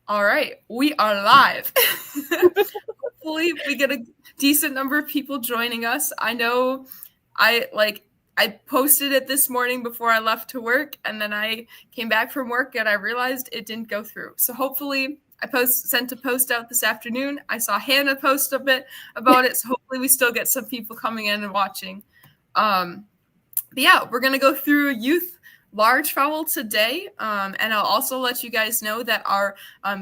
All right, we are live. Hopefully we get a decent number of people joining us. I know I posted it this morning before I left to work, and then I came back from work and I realized it didn't go through. So hopefully I sent a post out this afternoon. I saw Hanna post a bit about it, so hopefully we still get some people coming in and watching. But yeah, we're going to go through Youth Largefowl today, and I'll also let you guys know that our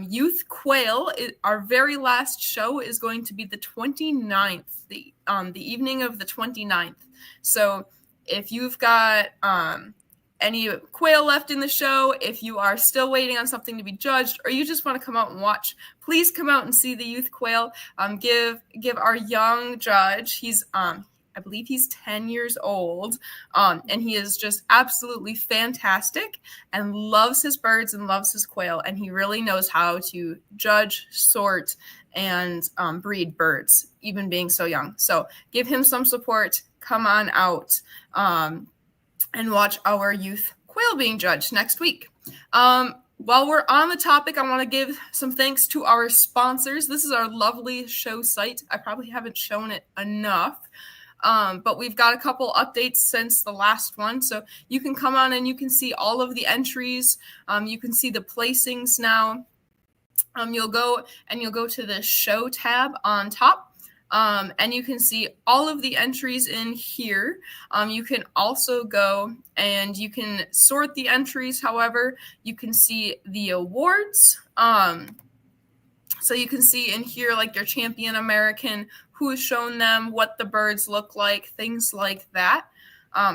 Youth Quail, our very last show, is going to be the 29th, the evening of the 29th. So if you've got any quail left in the show, if you are still waiting on something to be judged, or you just want to come out and watch, please come out and see the Youth Quail. Give our young judge, I believe he's 10 years old, and he is just absolutely fantastic and loves his birds and loves his quail, and he really knows how to judge, sort, and breed birds, even being so young. So give him some support. Come on out and watch our youth quail being judged next week. While we're on the topic, I want to give some thanks to our sponsors. This is our lovely show site. I probably haven't shown it enough. But we've got a couple updates since the last one. So you can come on and you can see all of the entries. You can see the placings now. You'll go to the show tab on top. And you can see all of the entries in here. You can also go and you can sort the entries. However, you can see the awards. So you can see in here, like your champion American, who has shown them, what the birds look like, things like that,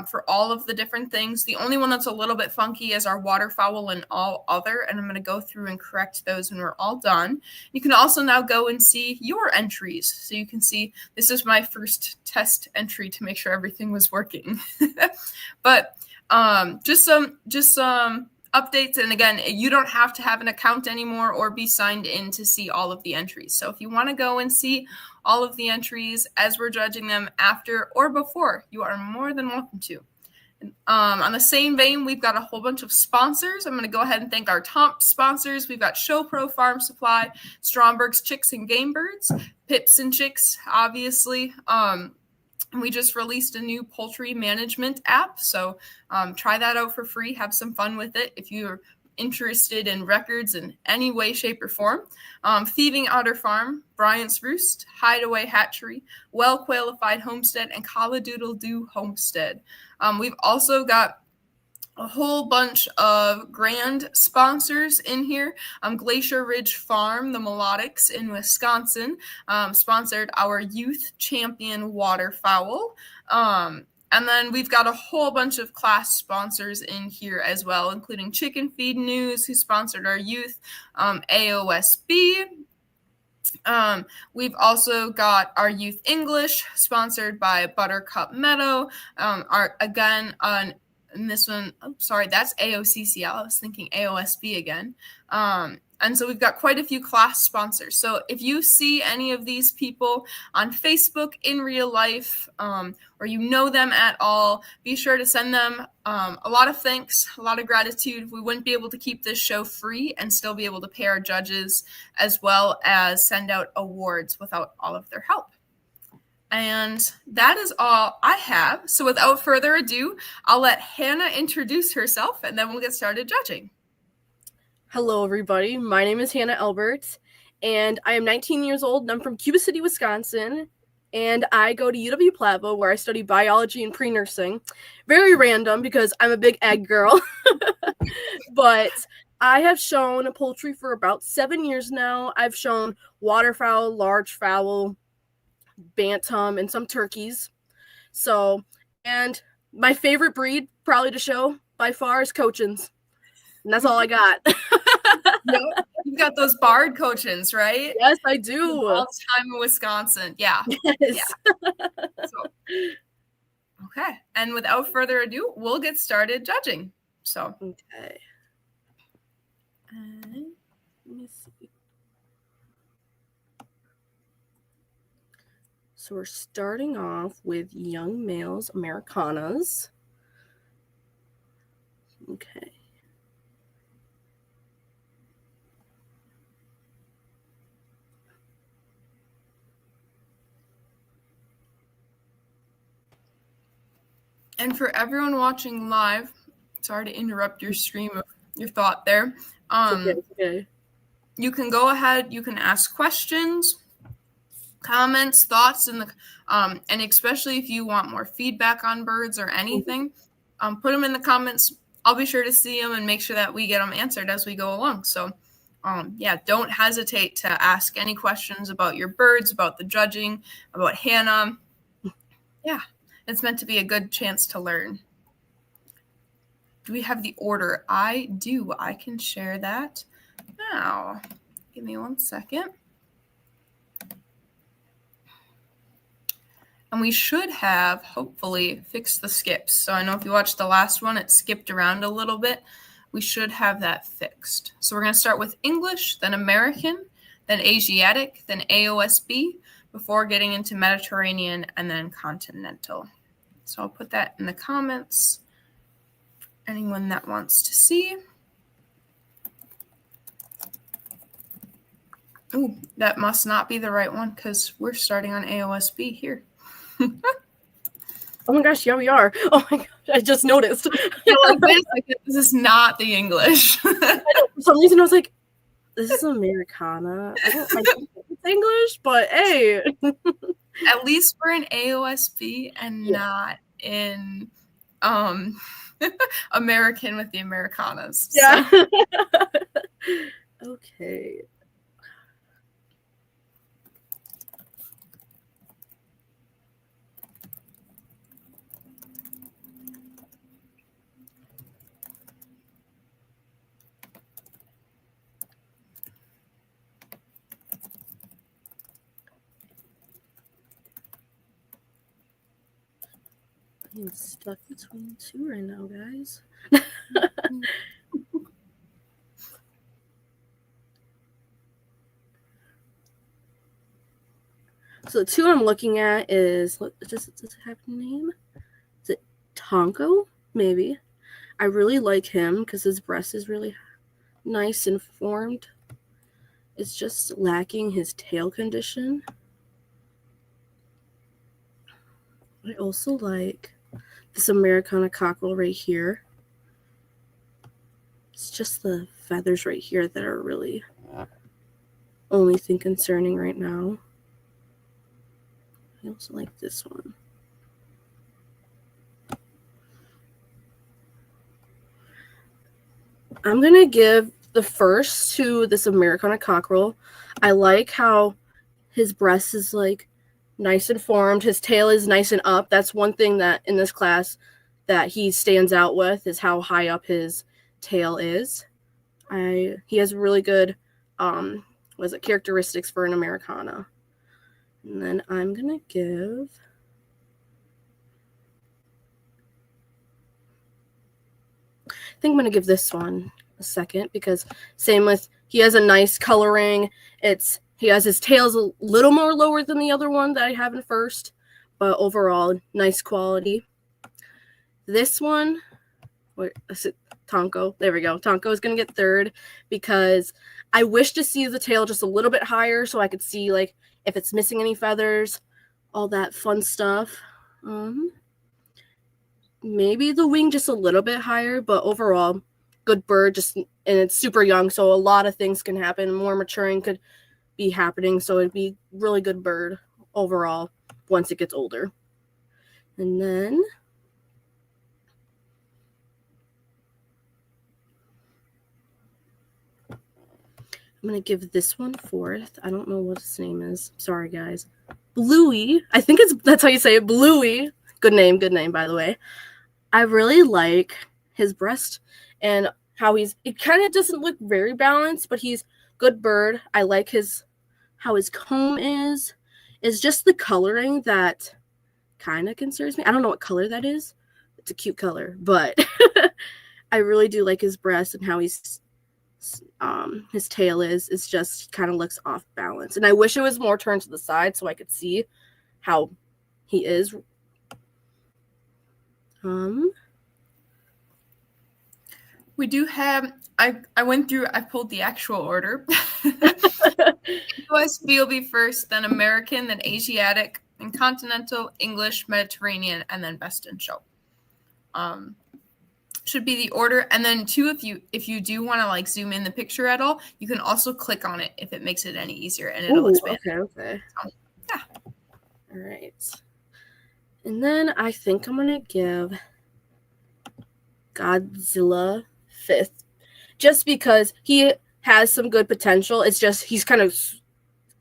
for all of the different things. The only one that's a little bit funky is our waterfowl and all other, and I'm going to go through and correct those when we're all done. You can also now go and see your entries. So you can see, this is my first test entry to make sure everything was working. But just some updates, and again, you don't have to have an account anymore or be signed in to see all of the entries. So if you want to go and see all of the entries as we're judging them after or before, you are more than welcome to. On the same vein, we've got a whole bunch of sponsors. I'm going to go ahead and thank our top sponsors. We've got ShowPro Farm Supply, Stromberg's Chicks and Game Birds, Pips and Chicks, obviously. We just released a new poultry management app, so try that out for free. Have some fun with it if you're interested in records in any way, shape, or form. Thieving Otter Farm, Bryant's Roost, Hideaway Hatchery, Well Quailified Homestead, and Colladoodle-Doo Homestead. We've also got a whole bunch of grand sponsors in here. Glacier Ridge Farm, the Melodics in Wisconsin, sponsored our Youth Champion Waterfowl. And then we've got a whole bunch of class sponsors in here as well, including Chicken Feed News, who sponsored our youth, AOSB. We've also got our Youth English, sponsored by Buttercup Meadow. And this one, that's AOCCL. I was thinking AOSB again. And so we've got quite a few class sponsors. So if you see any of these people on Facebook in real life, or you know them at all, be sure to send them a lot of thanks, a lot of gratitude. We wouldn't be able to keep this show free and still be able to pay our judges, as well as send out awards without all of their help. And that is all I have. So without further ado, I'll let Hanna introduce herself, and then we'll get started judging. Hello, everybody. My name is Hanna Elbert, and I am 19 years old, and I'm from Cuba City, Wisconsin, and I go to UW-Platteville, where I study biology and pre-nursing. Very random, because I'm a big egg girl. But I have shown poultry for about 7 years now. I've shown waterfowl, largefowl, bantam, and some turkeys. So, and my favorite breed probably to show by far is Cochins. And that's all I got. Yep. You've got those barred Cochins, right? Yes, I do. All the time in Wisconsin. Yeah. Yes. Yeah. Okay. And without further ado, we'll get started judging. So. Okay. Let me see. So we're starting off with young males, Americanas. Okay. And for everyone watching live, sorry to interrupt your stream of your thought there. Okay. You can go ahead, you can ask questions, comments, thoughts, and especially if you want more feedback on birds or anything, put them in the comments. I'll be sure to see them and make sure that we get them answered as we go along. So don't hesitate to ask any questions about your birds, about the judging, about Hanna. Yeah, it's meant to be a good chance to learn. Do we have the order? I do. I can share that now. Give me 1 second. And we should have, hopefully, fixed the skips. So I know if you watched the last one, it skipped around a little bit. We should have that fixed. So we're going to start with English, then American, then Asiatic, then AOSB, before getting into Mediterranean, and then Continental. So I'll put that in the comments. Anyone that wants to see. Ooh, that must not be the right one because we're starting on AOSB here. Oh my gosh, yeah, we are. Oh my gosh, I just noticed. Like, wait a second, this is not the English. I know, for some reason I was like, this is Americana. I think it's English, but hey. At least we're in AOSB and not in American with the Americanas. Yeah. Okay. I'm stuck between two right now, guys. So the two I'm looking at is, does it have a name? Is it Tonko? Maybe. I really like him because his breast is really nice and formed. It's just lacking his tail condition. I also like this Americana cockerel right here. It's just the feathers right here that are really only thing concerning right now. I also like this one. I'm going to give the first to this Americana cockerel. I like how his breast is like nice and formed. His tail is nice and up. That's one thing that in this class that he stands out with is how high up his tail is. He has really good characteristics for an Americana. And then I'm going to give I think I'm going to give this one a second because same with he has a nice coloring. He has his tail's a little more lower than the other one that I have in first, but overall nice quality. This one, where is it? Tonko. There we go. Tonko is going to get third because I wish to see the tail just a little bit higher so I could see like if it's missing any feathers, all that fun stuff. Maybe the wing just a little bit higher, but overall good bird, and it's super young, so a lot of things can happen. More maturing could be happening, so it'd be really good bird overall once it gets older. And then I'm going to give this one fourth. I don't know what his name is. Sorry, guys. Bluey. I think that's how you say it. Bluey. Good name, by the way. I really like his breast and how it kind of doesn't look very balanced, but he's good bird. I like how his comb is. It's just the coloring that kind of concerns me. I don't know what color that is. It's a cute color, but I really do like his breast and how his tail is. It's just kind of looks off balance. And I wish it was more turned to the side so I could see how he is. We do have, I went through, I pulled the actual order. USB will be first, then American, then Asiatic, then Continental, English, Mediterranean, and then Best in Show. should be the order. And then too, if you do want to like zoom in the picture at all, you can also click on it if it makes it any easier, and it'll expand. Okay. So, yeah. All right. And then I think I'm gonna give Godzilla 5th, just because he has some good potential. It's just he's kind of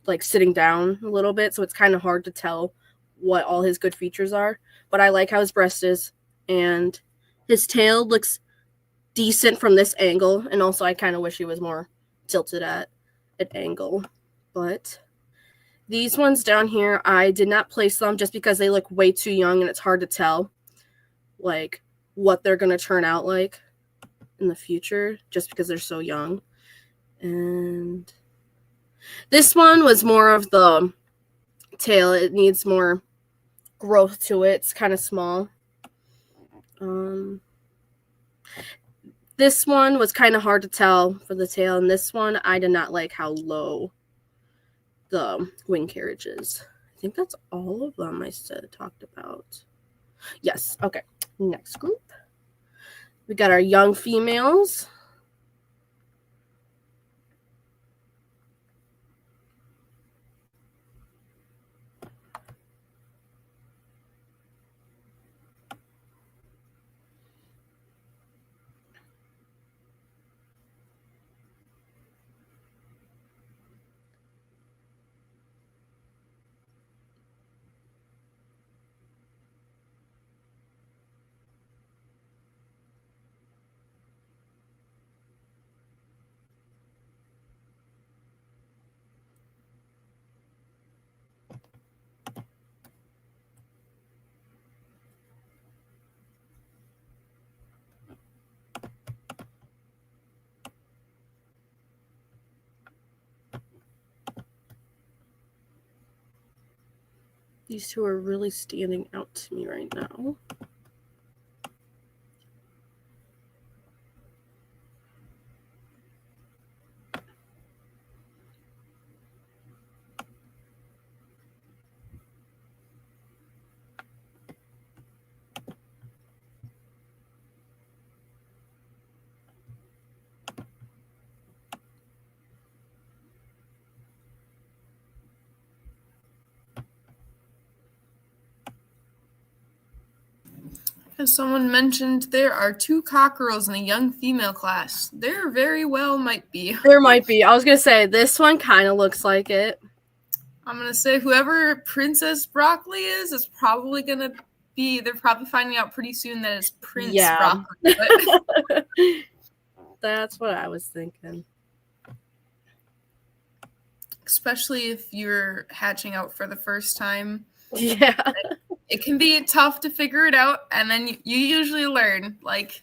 like sitting down a little bit, so it's kind of hard to tell what all his good features are. But I like how his breast is, and his tail looks decent from this angle, and also I kind of wish he was more tilted at an angle. But these ones down here, I did not place them just because they look way too young, and it's hard to tell like what they're going to turn out like in the future just because they're so young. And this one was more of the tail. It needs more growth to it. It's kind of small. This one was kind of hard to tell for the tail, and this one I did not like how low the wing carriage is. I think that's all of them I talked about. Yes. Okay. Next group. We got our young females. These two are really standing out to me right now. As someone mentioned, there are 2 cockerels in the young female class. There very well might be. There might be. I was going to say, this one kind of looks like it. I'm going to say whoever Princess Broccoli is probably going to be, they're probably finding out pretty soon that it's Prince Broccoli. But... That's what I was thinking. Especially if you're hatching out for the first time. Yeah. It can be tough to figure it out, and then you usually learn. Like,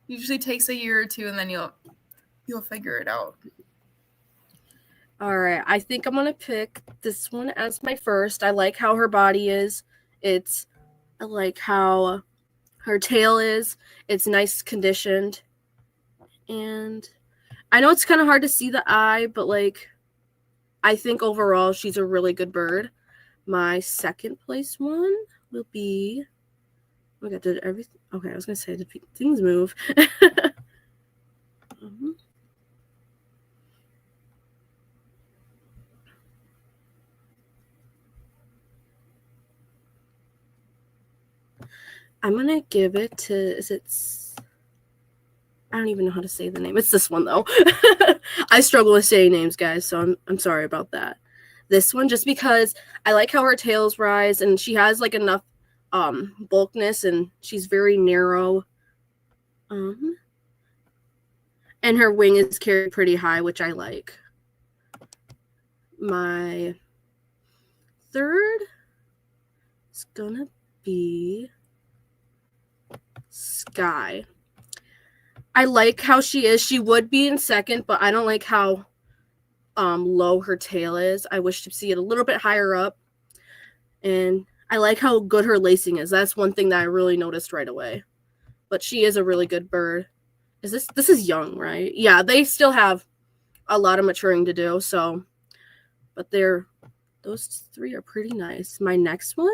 usually takes a year or two, and then you'll figure it out. All right, I think I'm gonna pick this one as my first. I like how her body is. I like how her tail is. It's nice conditioned, and I know it's kind of hard to see the eye, but like, I think overall she's a really good bird. My second place one will be. Oh my God, did everything? Okay, I was gonna say, did things move? I'm gonna give it to. I don't even know how to say the name. It's this one though. I struggle with saying names, guys, so I'm sorry about that. This one, just because I like how her tails rise, and she has like enough bulkness, and she's very narrow. And her wing is carried pretty high, which I like. My third is gonna be Sky. I like how she is. She would be in second, but I don't like how low her tail is. I wish to see it a little bit higher up. And I like how good her lacing is. That's one thing that I really noticed right away. But she is a really good bird. This is young, right? Yeah, they still have a lot of maturing to do, so but those 3 are pretty nice. My next one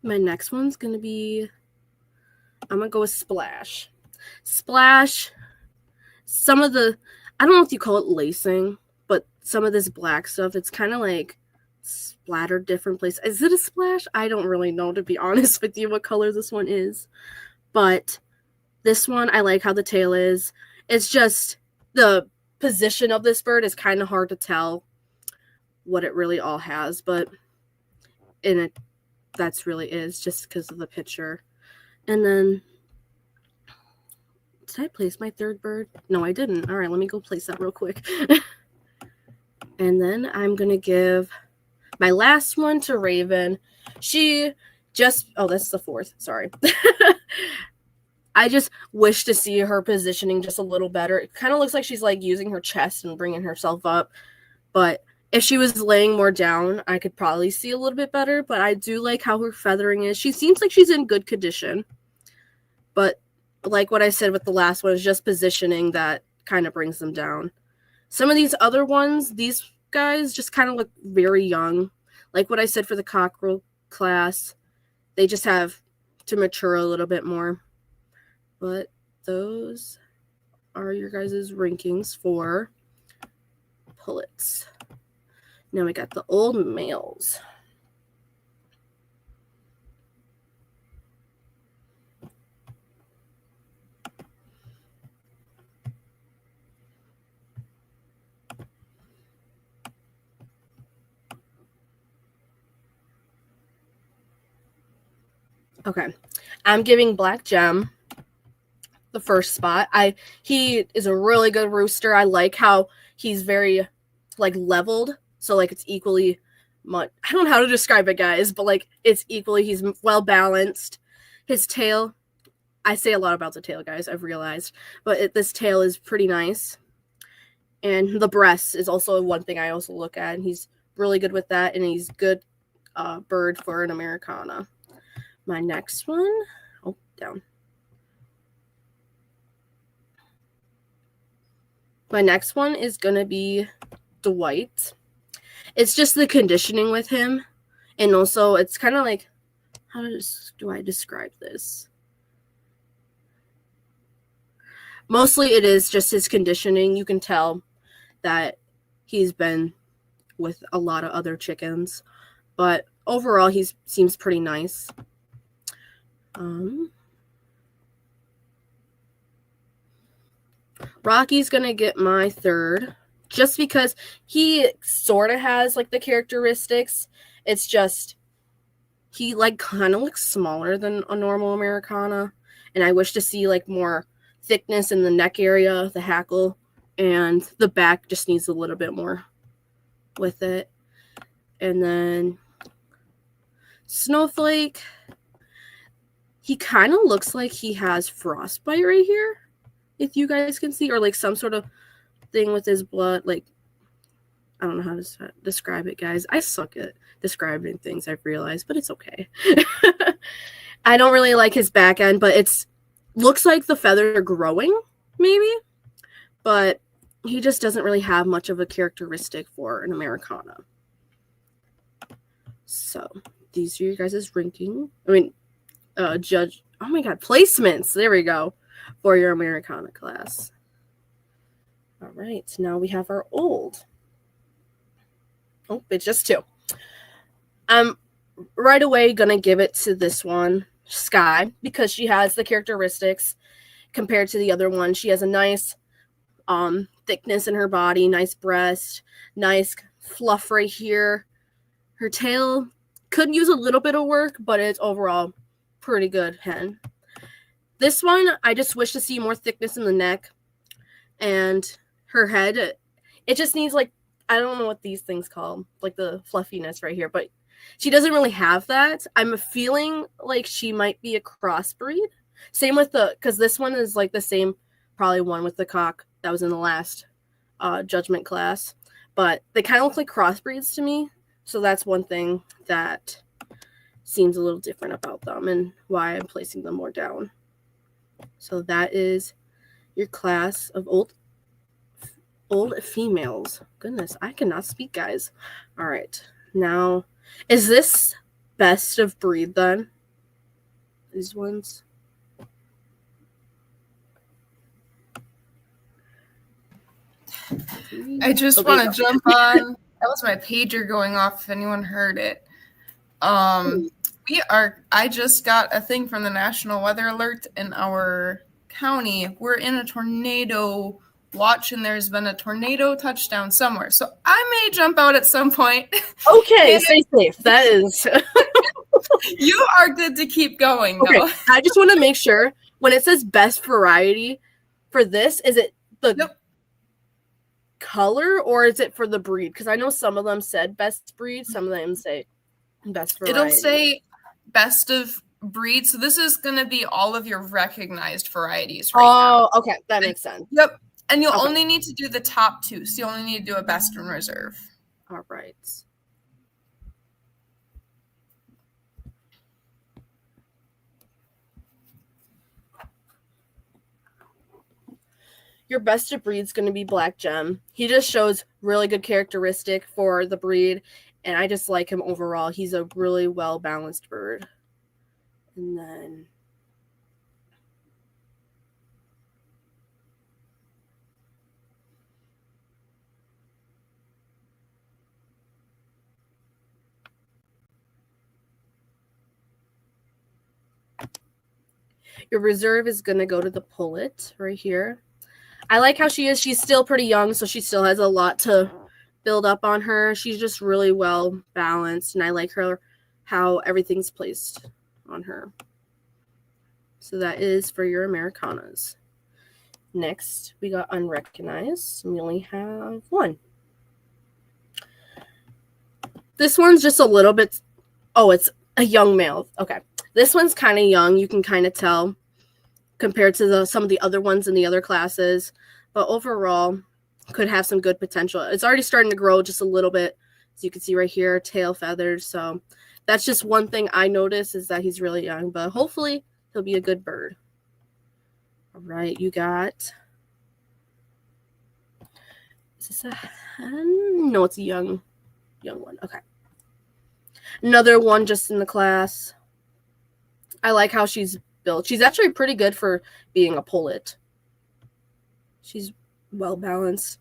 My next one's going to be, I'm going to go with Splash. Splash, some of the, I don't know if you call it lacing, but some of this black stuff, it's kind of like splattered different places. Is it a splash? I don't really know, to be honest with you, what color this one is. But this one, I like how the tail is. It's just the position of this bird is kind of hard to tell what it really all has, but in it, that's really is just because of the picture. And then, did I place my third bird? No, I didn't. All right, let me go place that real quick. And then I'm going to give my last one to Raven. She just, oh, that's the fourth. Sorry. I just wish to see her positioning just a little better. It kind of looks like she's like using her chest and bringing herself up. But if she was laying more down, I could probably see a little bit better. But I do like how her feathering is. She seems like she's in good condition. But like what I said with the last one, is just positioning that kind of brings them down. Some of these other ones, these guys just kind of look very young. Like what I said for the cockerel class, they just have to mature a little bit more. But those are your guys' rankings for pullets. Now we got the old males. Okay, I'm giving Black Gem the first spot. He is a really good rooster. I like how he's very like leveled, so like it's equally much. I don't know how to describe it, guys, but like it's equally. He's well balanced. His tail, I say a lot about the tail, guys. I've realized, but this tail is pretty nice, and the breast is also one thing I also look at. And he's really good with that, and he's good bird for an Americana. My next one, oh down. My next one is going to be Dwight. It's just the conditioning with him. And also, it's kind of like, how do I describe this? Mostly, it is just his conditioning. You can tell that he's been with a lot of other chickens. But overall, he seems pretty nice. Rocky's going to get my third just because he sort of has like the characteristics. It's just he like kind of looks smaller than a normal Americana, and I wish to see like more thickness in the neck area, the hackle, and the back just needs a little bit more with it. And then Snowflake, he kind of looks like he has frostbite right here, if you guys can see, or like some sort of thing with his blood. Like, I don't know how to describe it, guys. I suck at describing things, I've realized, but it's okay. I don't really like his back end, but it's looks like the feathers are growing, maybe, but he just doesn't really have much of a characteristic for an Americana. So these are your guys' ranking. Judge. Oh my God, placements. There we go for your Americana class. All right, now we have our old. Oh, it's just two. I'm right away gonna give it to this one, Sky, because she has the characteristics compared to the other one. She has a nice thickness in her body, nice breast, nice fluff right here. Her tail could use a little bit of work, but it's overall pretty good hen. This one, I just wish to see more thickness in the neck and her head. It just needs like, I don't know what these things call, like the fluffiness right here, but she doesn't really have that. I'm feeling like she might be a crossbreed. Same with because this one is like the same, probably one with the cock that was in the last judgment class, but they kind of look like crossbreeds to me. So that's one thing that seems a little different about them and why I'm placing them more down. So that is your class of old females. Goodness, I cannot speak, guys. All right. Now, is this best of breed then. These ones. I just want to jump on. That was my pager going off if anyone heard it. I just got a thing from the National Weather Alert in our county. We're in a tornado watch, and there's been a tornado touchdown somewhere. So I may jump out at some point. Okay, stay safe. That is. You are good to keep going, though. Okay, I just want to make sure when it says best variety for this, is it the color or is it for the breed? Because I know some of them said best breed, some of them say best variety. It'll say best of breed. So this is going to be all of your recognized varieties right now. Oh, okay. That makes sense. Yep. And you'll only need to do the top two. So you only need to do a best and reserve. All right. Your best of breed is going to be Black Gem. He just shows really good characteristic for the breed, and I just like him overall. He's a really well-balanced bird. And then your reserve is going to go to the pullet right here. I like how she is. She's still pretty young, so she still has a lot to build up on her. She's just really well balanced, and I like her how everything's placed on her. So that is for your Americanas. Next, we got unrecognized, and we only have one. This one's just a little bit, it's a young male. Okay. This one's kind of young. You can kind of tell compared to some of the other ones in the other classes. But overall, could have some good potential. It's already starting to grow just a little bit. As you can see right here, tail feathers. So that's just one thing I noticed is that he's really young. But hopefully, he'll be a good bird. All right, you got... Is this a hen? No, it's a young one. Okay. Another one just in the class. I like how she's built. She's actually pretty good for being a pullet. She's well balanced.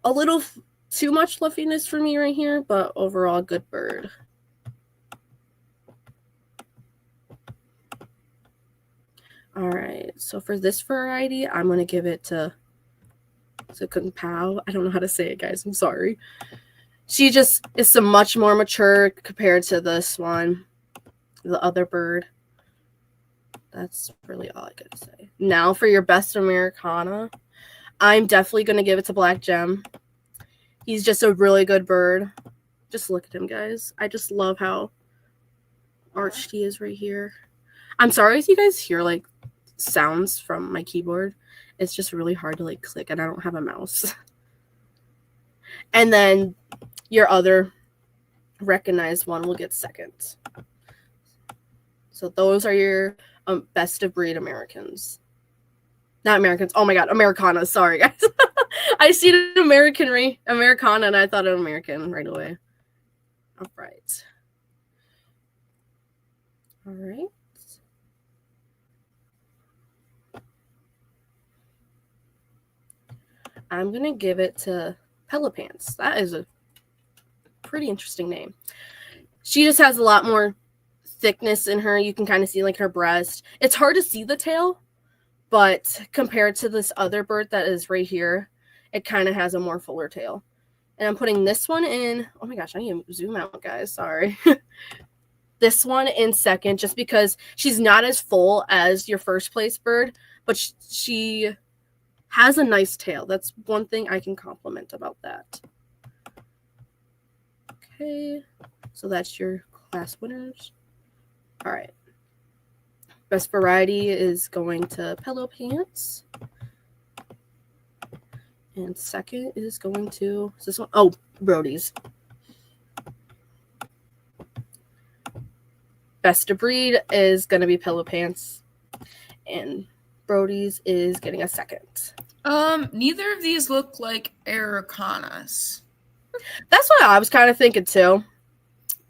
A little too much fluffiness for me right here, but overall good bird. All right, so for this variety, I'm going to give it to Kung Pao. I don't know how to say it, guys. I'm sorry. She just is some much more mature compared to this one, the other bird. That's really all I could say. Now for your best Americana, I'm definitely going to give it to Black Gem. He's just a really good bird. Just look at him, guys. I just love how arched he is right here. I'm sorry if you guys hear, like, sounds from my keyboard. It's just really hard to, like, click, and I don't have a mouse. And then your other recognized one will get second. So those are your best of breed Americans. Not Americans. Oh, my God. Americanas. Sorry, guys. I see an Americana, and I thought an American right away. All right. All right. I'm going to give it to Pelopants. That is a pretty interesting name. She just has a lot more thickness in her. You can kind of see like her breast. It's hard to see the tail, but compared to this other bird that is right here, it kind of has a more fuller tail. And I'm putting this one in. Oh my gosh, I need to zoom out, guys. Sorry. This one in second, just because she's not as full as your first place bird, but she has a nice tail. That's one thing I can compliment about that. Okay, so that's your class winners. All right. Best variety is going to Pelopants. And second is going to, is this one? Oh, Brody's. Best of breed is going to be Pelopants. And Brody's is getting a second. Neither of these look like Americanas. That's what I was kind of thinking too.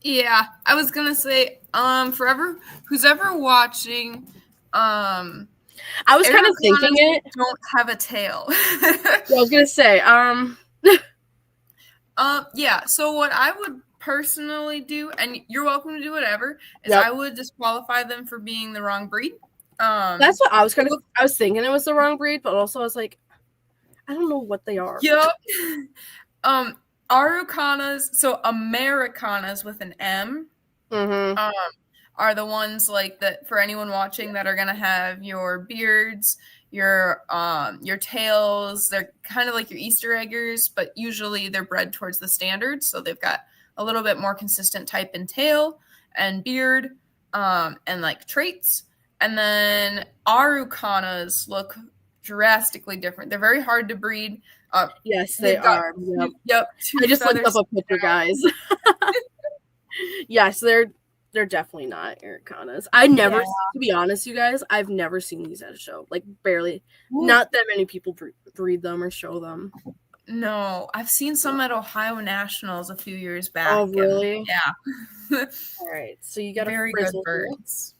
Yeah, I was gonna say, who's ever watching, I was kind of thinking it. Don't have a tail. Yeah, I was gonna say, yeah. So what I would personally do, and you're welcome to do whatever, is Yep. I would disqualify them for being the wrong breed. That's what I was I was thinking it was the wrong breed, but also I was like, I don't know what they are. Yep. Araucanas, so Americanas with an M, are the ones like that for anyone watching that are gonna have your beards, your tails. They're kind of like your Easter eggers, but usually they're bred towards the standard, so they've got a little bit more consistent type in tail and beard, and like traits. And then Araucanas look drastically different. They're very hard to breed. Yes, they are. Yep. I just looked up a picture, guys. Yes, they're definitely not Araucanas. I never, to be honest, you guys, I've never seen these at a show. Like barely. Ooh. Not that many people breed them or show them. No, I've seen some at Ohio Nationals a few years back. Oh, really? Yeah. All right, so you got very a frizzle good birds.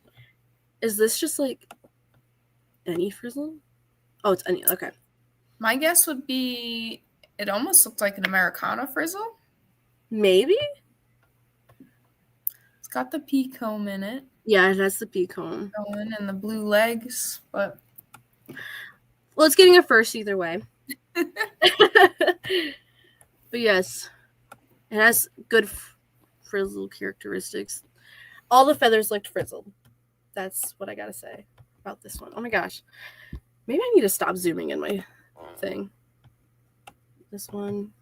Is this just like any frizzle? Oh, it's any. Okay. My guess would be it almost looks like an Americana frizzle. Maybe. It's got the pea comb in it. Yeah, it has the pea comb. And the blue legs, but well, it's getting a first either way. But yes, it has good frizzle characteristics. All the feathers looked frizzled. That's what I gotta say about this one. Oh my gosh. Maybe I need to stop zooming in my thing. This one.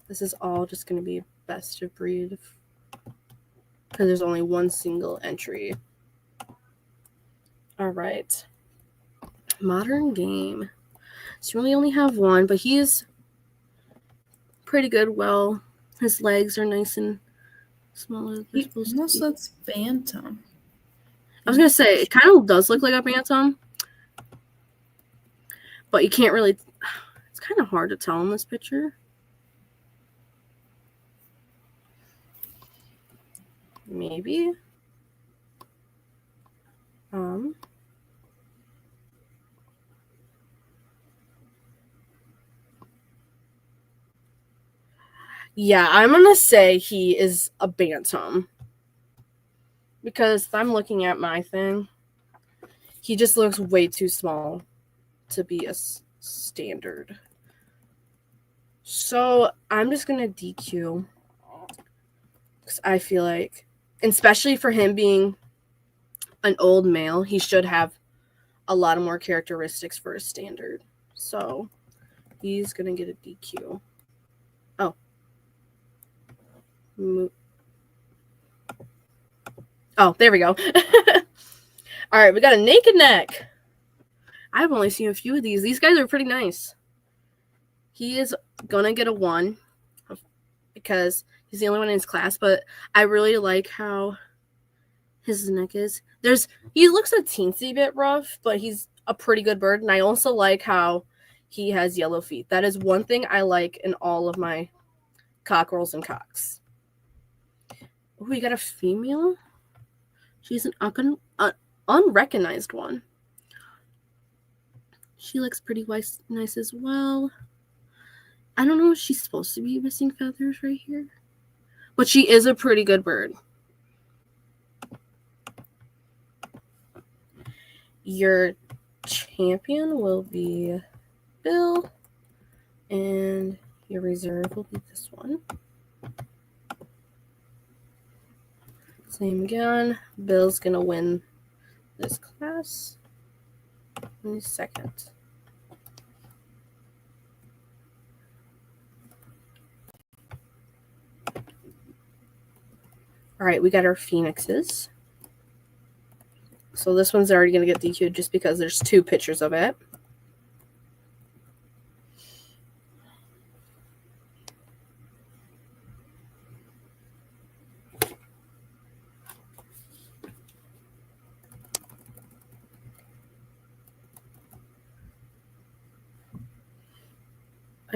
This is all just going to be best of breed because there's only one single entry. All right. Modern game. So you really only have one, but he is pretty good. Well, his legs are nice and smaller. He almost looks phantom. I was going to say, it kind of does look like a phantom. But you can't really... It's kind of hard to tell in this picture. Maybe. Yeah, I'm going to say he is a bantam. Because if I'm looking at my thing, he just looks way too small to be a standard. So I'm just going to DQ. Because I feel like, especially for him being an old male, he should have a lot of more characteristics for a standard. So he's going to get a DQ. Oh. Oh, there we go. All right, we got a naked neck. I've only seen a few of these. These guys are pretty nice. He is going to get a 1 because he's the only one in his class, but I really like how his neck is. He looks a teensy bit rough, but he's a pretty good bird, and I also like how he has yellow feet. That is one thing I like in all of my cockerels and cocks. Oh, we got a female. She's an unrecognized one. She looks pretty nice as well. I don't know if she's supposed to be missing feathers right here. But she is a pretty good bird. Your champion will be Bill. And your reserve will be this one. Same again. Bill's going to win this class in a second. All right, we got our phoenixes. So this one's already going to get DQ'd just because there's 2 pictures of it.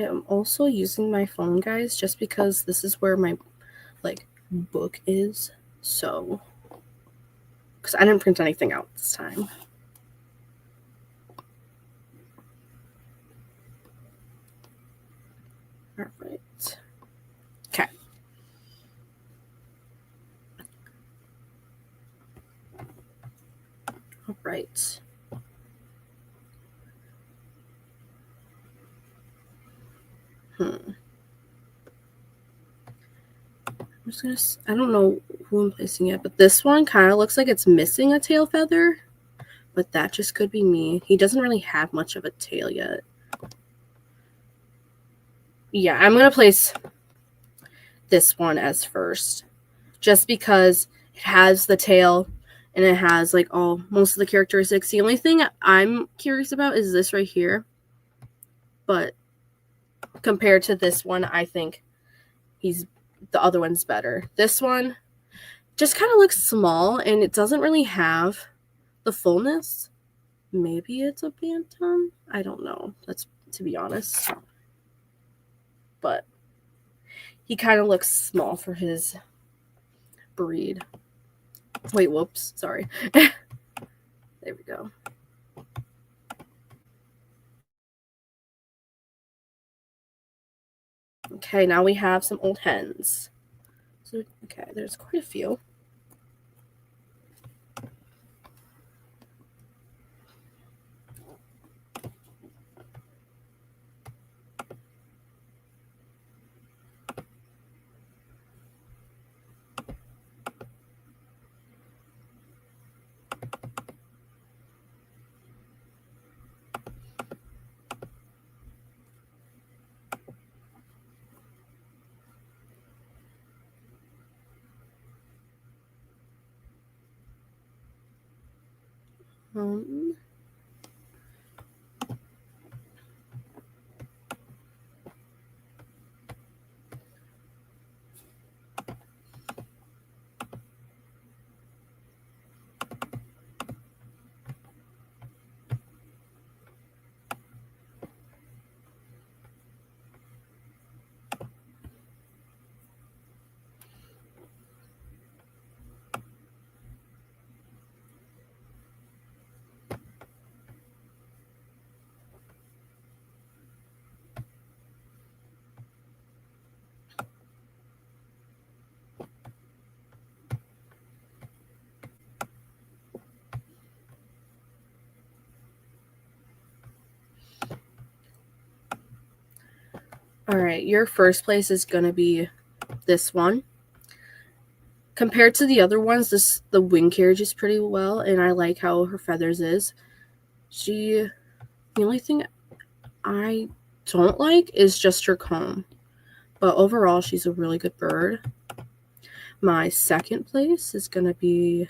I am also using my phone, guys, just because this is where my book is. So, because I didn't print anything out this time. All right. Okay. All right. I'm just gonna. I don't know who I'm placing it, but this one kind of looks like it's missing a tail feather. But that just could be me. He doesn't really have much of a tail yet. Yeah, I'm gonna place this one as first, just because it has the tail and it has most of the characteristics. The only thing I'm curious about is this right here. But compared to this one, I think the other one's better. This one just kind of looks small and it doesn't really have the fullness. Maybe it's a bantam. I don't know. That's to be honest. But he kind of looks small for his breed. Wait, whoops. Sorry. There we go. Okay, now we have some old hens. So, okay, there's quite a few. All right, your first place is going to be this one. Compared to the other ones, the wing carriage is pretty well, and I like how her feathers is. The only thing I don't like is just her comb. But overall, she's a really good bird. My second place is going to be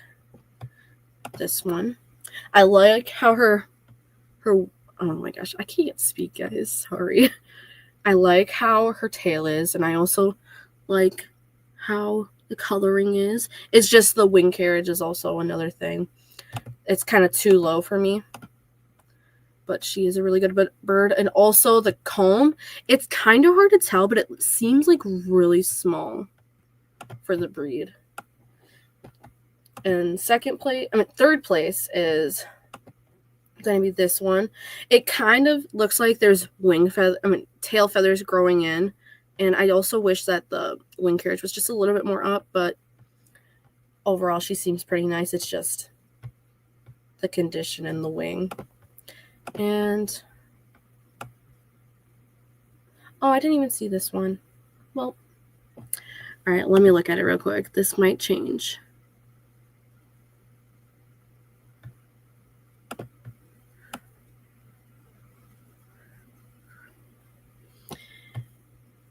this one. I like how her oh my gosh, I can't speak, guys. Sorry. I like how her tail is, and I also like how the coloring is. It's just the wing carriage is also another thing. It's kind of too low for me. But she is a really good bird. And also the comb, it's kind of hard to tell, but it seems like really small for the breed. And third place is going to be this one. It kind of looks like there's tail feathers growing in. And I also wish that the wing carriage was just a little bit more up, but overall she seems pretty nice. It's just the condition in the wing. And I didn't even see this one. Well, all right, let me look at it real quick. This might change.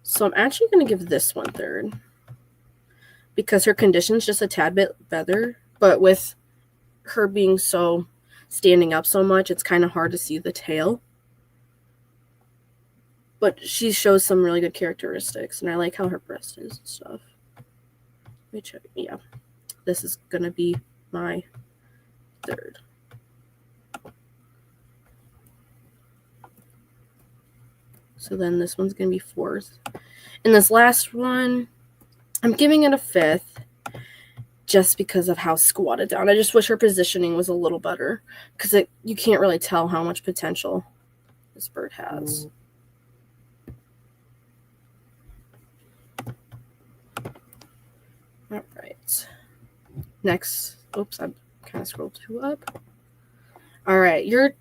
So I'm actually going to give this one third because her condition's just a tad bit better, but with her being standing up so much, it's kind of hard to see the tail. But she shows some really good characteristics, and I like how her breast is and stuff. Let me check. Yeah, this is going to be my third. So then this one's going to be 4th. And this last one, I'm giving it a 5th just because of how squatted down. I just wish her positioning was a little better because you can't really tell how much potential this bird has. All right. Next, oops, I kind of scrolled too up. All right, your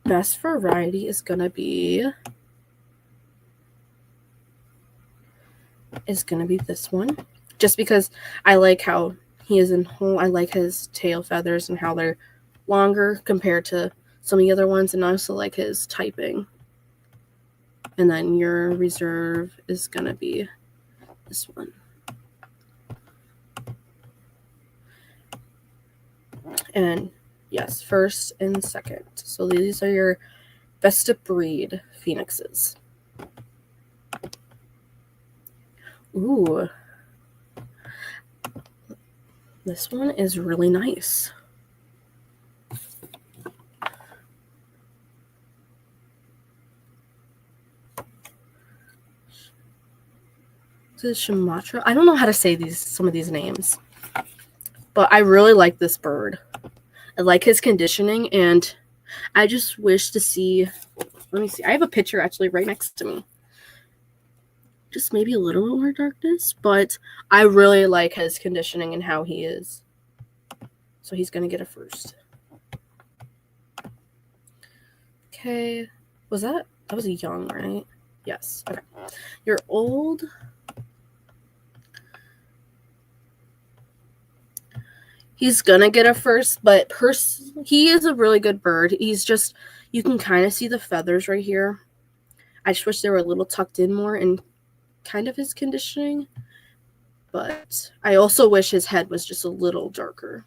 best variety is going to be this one, just because I like how he is in whole. I like his tail feathers and how they're longer compared to some of the other ones, and I also like his typing. And then your reserve is going to be this one. And yes, 1st and 2nd. So these are your best of breed phoenixes. Ooh. This one is really nice. This is Sumatra. I don't know how to say some of these names, but I really like this bird. I like his conditioning, and I just wish to see. Let me see. I have a picture actually right next to me. Just maybe a little more darkness, but I really like his conditioning and how he is. So he's going to get a 1st. Okay. That was a young, right? Yes. Okay. Your old. He's going to get a 1st, but he is a really good bird. He's just, you can kind of see the feathers right here. I just wish they were a little tucked in more and kind of his conditioning. But I also wish his head was just a little darker.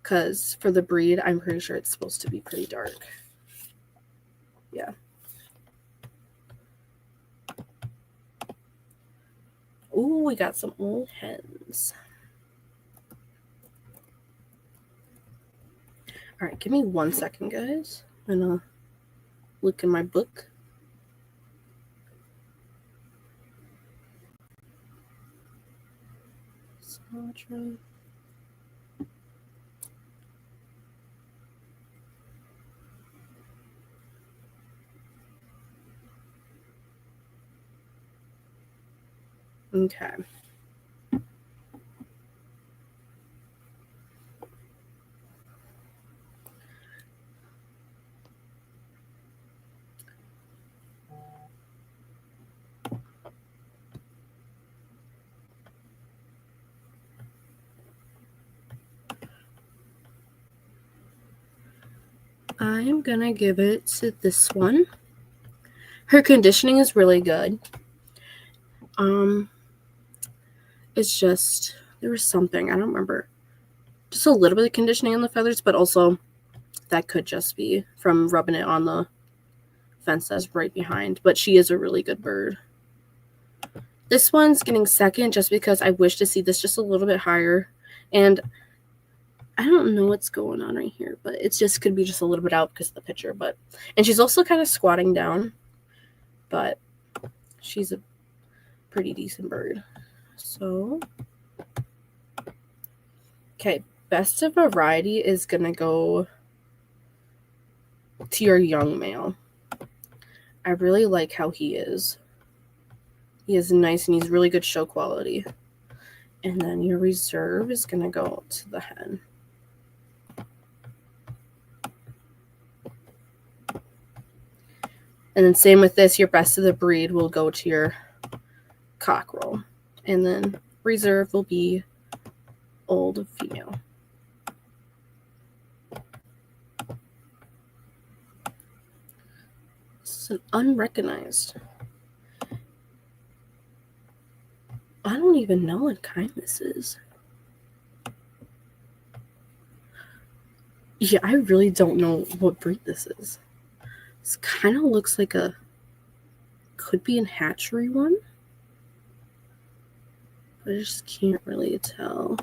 Because for the breed, I'm pretty sure it's supposed to be pretty dark. Yeah. Ooh, we got some old hens. All right, give me 1 second, guys. I'm going to look in my book. Sumatra. Okay. I'm going to give it to this one. Her conditioning is really good. It's just, there was something, I don't remember. Just a little bit of conditioning on the feathers, but also that could just be from rubbing it on the fence that's right behind. But she is a really good bird. This one's getting 2nd just because I wish to see this just a little bit higher. And I don't know what's going on right here, but it just could be just a little bit out because of the picture. And she's also kind of squatting down, but she's a pretty decent bird. So, okay, best of variety is going to go to your young male. I really like how he is. He is nice and he's really good show quality. And then your reserve is going to go to the hen. And then same with this, your best of the breed will go to your cockerel. And then reserve will be old female. This is an unrecognized. I don't even know what kind this is. Yeah, I really don't know what breed this is. This kind of looks like could be a hatchery one. But I just can't really tell.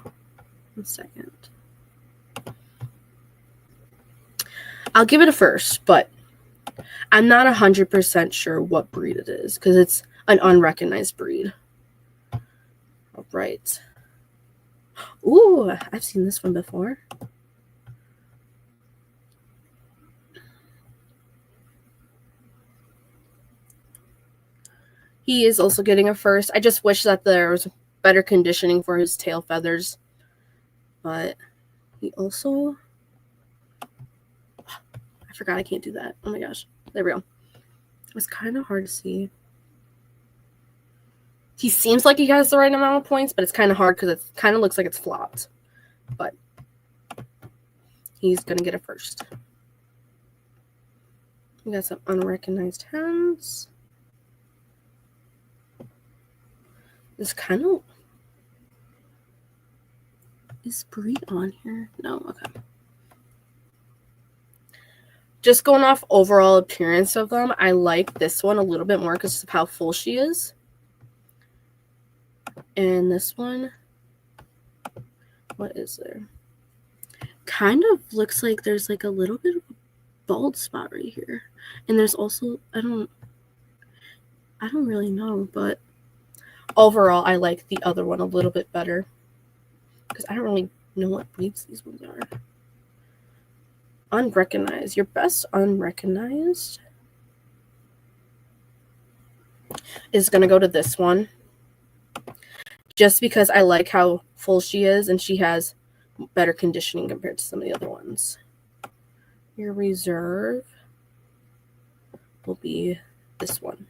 1 second. I'll give it a 1st, but I'm not 100% sure what breed it is because it's an unrecognized breed. All right. Ooh, I've seen this one before. He is also getting a first. I just wish that there was better conditioning for his tail feathers. But he also... I forgot I can't do that. Oh my gosh. There we go. It's kind of hard to see. He seems like he has the right amount of points, but it's kind of hard because it kind of looks like it's flopped. But he's going to get a first. We got some unrecognized hens. This kind of... Is breed on here? No, okay. Just going off overall appearance of them, I like this one a little bit more because of how full she is. And this one, what is there? Kind of looks like there's like a little bit of a bald spot right here. And there's also, I don't really know, but overall I like the other one a little bit better because I don't really know what breeds these ones are. Unrecognized. Your best unrecognized is going to go to this one. Just because I like how full she is and she has better conditioning compared to some of the other ones. Your reserve will be this one.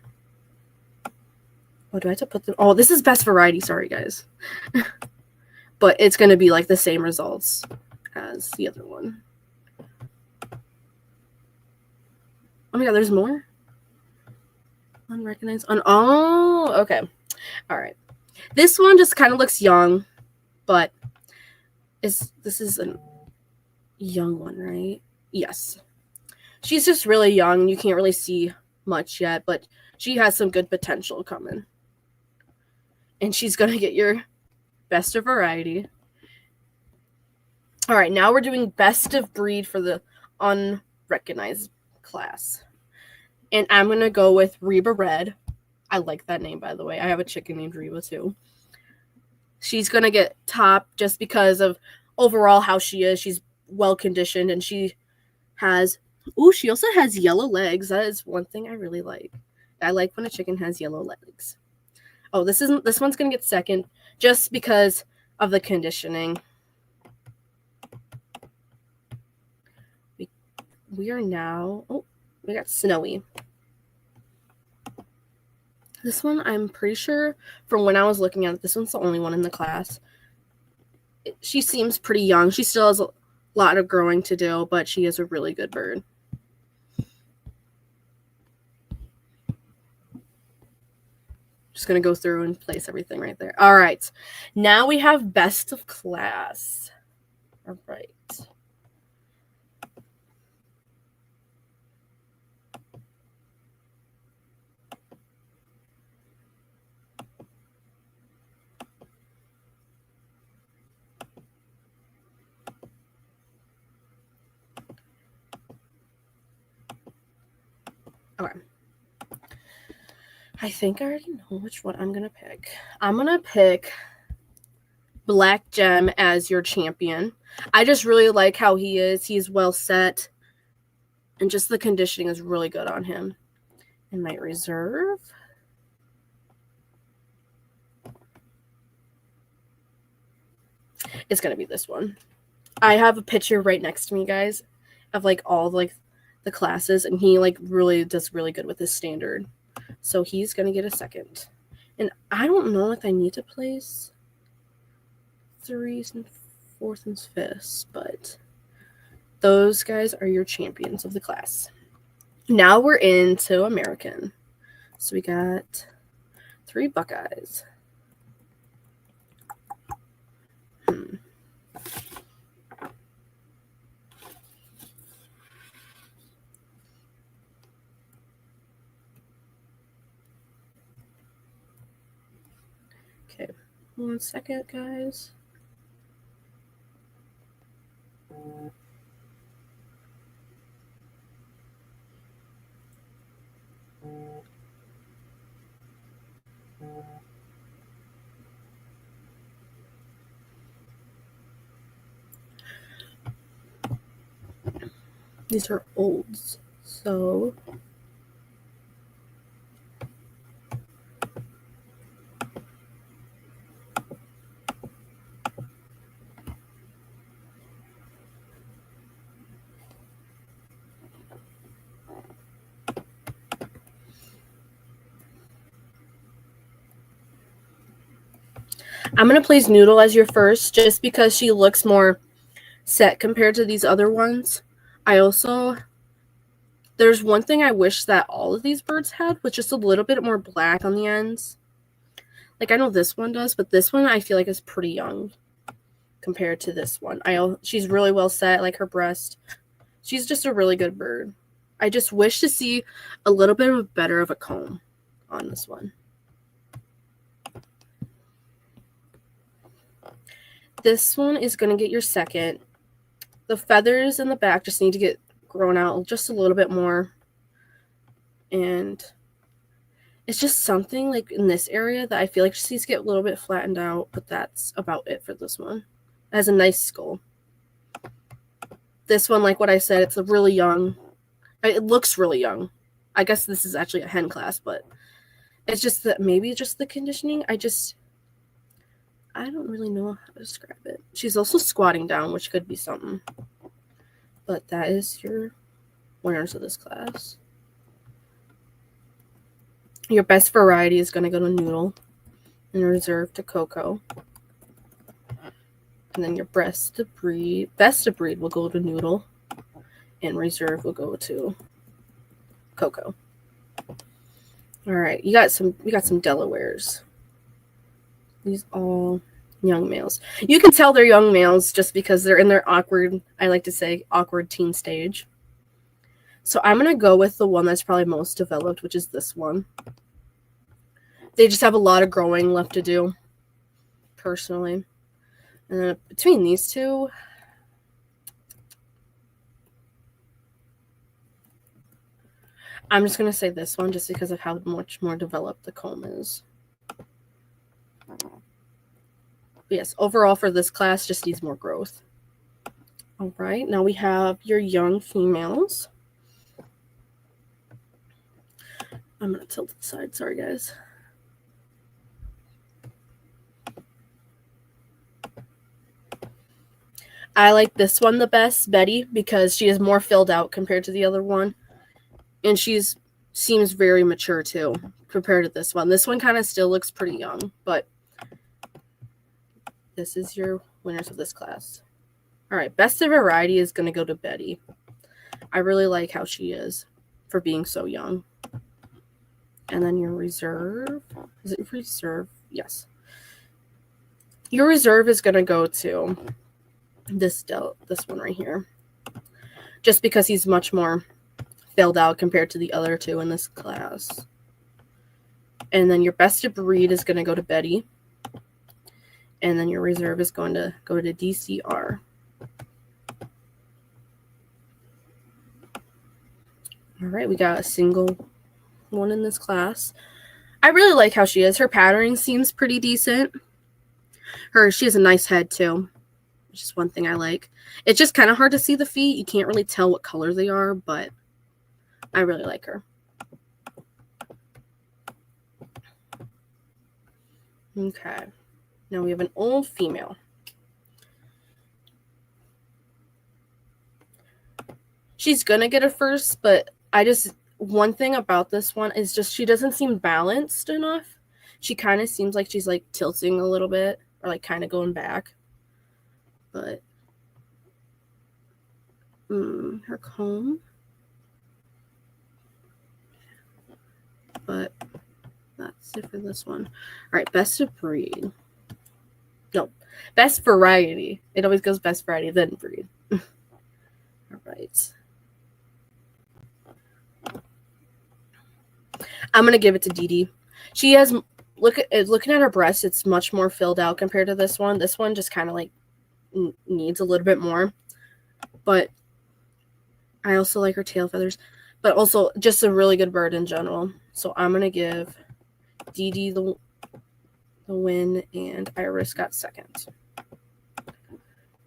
Oh, do I have to put them? Oh, this is best variety. Sorry, guys. But it's going to be like the same results as the other one. Oh my god, there's more? Unrecognized. Oh, okay. All right. This one just kind of looks young, but this is a young one, right? Yes. She's just really young. You can't really see much yet, but she has some good potential coming. And she's going to get your best of variety. All right, now we're doing best of breed for the unrecognized class. And I'm going to go with Reba Red. I like that name, by the way. I have a chicken named Reba, too. She's going to get top just because of overall how she is. She's well-conditioned, and she has... Ooh, she also has yellow legs. That is one thing I really like. I like when a chicken has yellow legs. Oh, this one's going to get second just because of the conditioning. We are now... Oh, we got Snowy. This one, I'm pretty sure, from when I was looking at it, this one's the only one in the class. She seems pretty young. She still has a lot of growing to do, but she is a really good bird. Just going to go through and place everything right there. All right. Now we have best of class. All right. Okay. I think I already know which one I'm going to pick. I'm going to pick Black Gem as your champion. I just really like how he is. He's well set. And just the conditioning is really good on him. And my reserve. It's going to be this one. I have a picture right next to me, guys, of like all like the classes. And he like really does really good with his standard. So he's going to get a second. And I don't know if I need to place 3s and 4th and 5th, but those guys are your champions of the class. Now we're into American. So we got 3 Buckeyes. Okay, 1 second, guys. These are olds, so I'm going to place Noodle as your first just because she looks more set compared to these other ones. There's one thing I wish that all of these birds had, was just a little bit more black on the ends. Like, I know this one does, but this one I feel like is pretty young compared to this one. She's really well set, like her breast. She's just a really good bird. I just wish to see a little bit better of a comb on this one. This one is going to get your second. The feathers in the back just need to get grown out just a little bit more. And it's just something like in this area that I feel like just needs to get a little bit flattened out, but that's about it for this one. It has a nice skull. This one, like what I said, it's a really young. It looks really young. I guess this is actually a hen class, but it's just that maybe just the conditioning. I don't really know how to describe it. She's also squatting down, which could be something. But that is your winners of this class. Your best variety is going to go to Noodle and reserve to Coco. And then your best of breed will go to Noodle and reserve will go to Coco. All right, we got some Delawares. These all young males. You can tell they're young males just because they're in their awkward teen stage. So I'm going to go with the one that's probably most developed, which is this one. They just have a lot of growing left to do, personally. And then between these two, I'm just going to say this one just because of how much more developed the comb is. But yes, overall for this class, just needs more growth. All right, now we have your young females. I'm going to tilt to the side. Sorry, guys. I like this one the best, Betty, because she is more filled out compared to the other one. And seems very mature, too, compared to this one. This one kind of still looks pretty young, but this is your winners of this class. All right, best of variety is going to go to Betty. I really like how she is for being so young. And then your reserve. Is it reserve? Yes. Your reserve is going to go to this one right here. Just because he's much more filled out compared to the other two in this class. And then your best of breed is going to go to Betty. And then your reserve is going to go to DCR. All right, we got a single one in this class. I really like how she is. Her patterning seems pretty decent. She has a nice head too, which is one thing I like. It's just kind of hard to see the feet. You can't really tell what color they are, but I really like her. Okay. Now we have an old female. She's going to get a first, but one thing about this one is just she doesn't seem balanced enough. She kind of seems like she's like tilting a little bit or like kind of going back. But her comb. But that's it for this one. All right, best of breed. No, best variety. It always goes best variety, then breed. All right. I'm going to give it to Dee Dee. She has, looking at her breast, it's much more filled out compared to this one. This one just kind of like needs a little bit more. But I also like her tail feathers. But also just a really good bird in general. So I'm going to give Dee Dee the win, and Iris got second.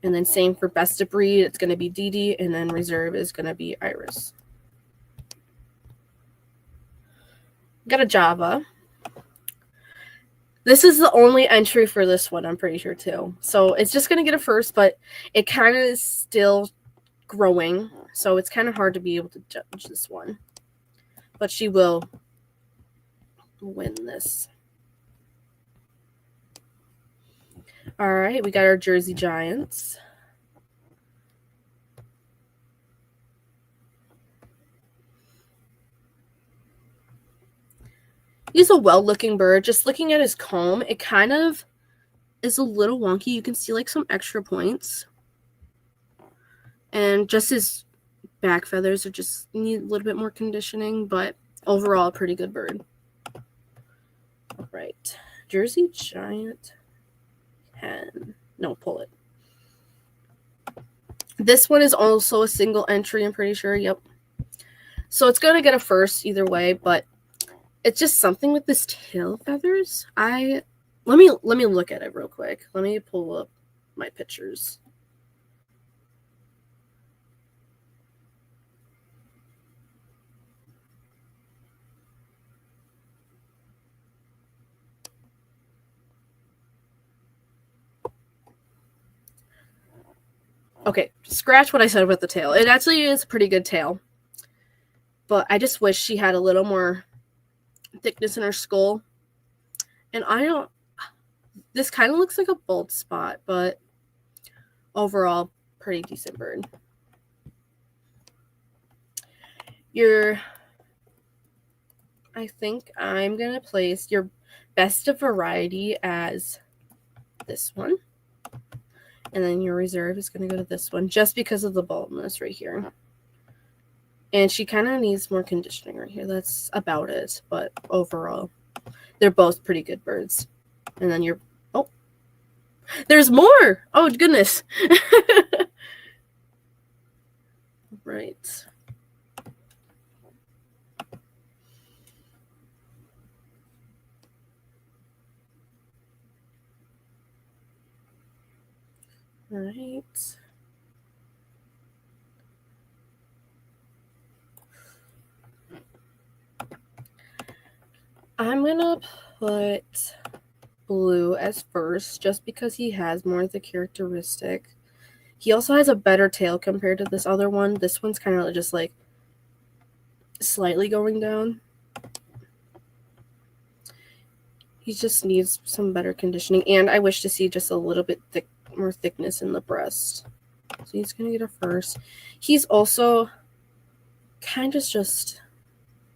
And then same for best of breed, it's going to be Dee Dee, and then reserve is going to be Iris. Got a Java. This is the only entry for this one, I'm pretty sure, too. So it's just going to get a first, but it kind of is still growing, so it's kind of hard to be able to judge this one. But she will win this. All right, we got our Jersey Giants. He's a well-looking bird. Just looking at his comb, it kind of is a little wonky. You can see like some extra points. And just his back feathers are just need a little bit more conditioning, but overall, a pretty good bird. All right, Jersey Giant hen. No, pull it. This one is also a single entry, I'm pretty sure. Yep. So it's going to get a first either way, but it's just something with this tail feathers. Let me look at it real quick. Let me pull up my pictures. Okay, scratch what I said about the tail. It actually is a pretty good tail. But I just wish she had a little more thickness in her skull. And this kind of looks like a bald spot, but overall, pretty decent bird. I think I'm going to place your best of variety as this one. And then your reserve is going to go to this one just because of the baldness right here. And she kind of needs more conditioning right here. That's about it. But overall, they're both pretty good birds. And then oh, there's more. Oh, goodness. Right. All right. I'm going to put blue as first just because he has more of the characteristic. He also has a better tail compared to this other one. This one's kind of just like slightly going down. He just needs some better conditioning. And I wish to see just a little bit more thickness in the breast. So he's going to get a first. He's also kind of just,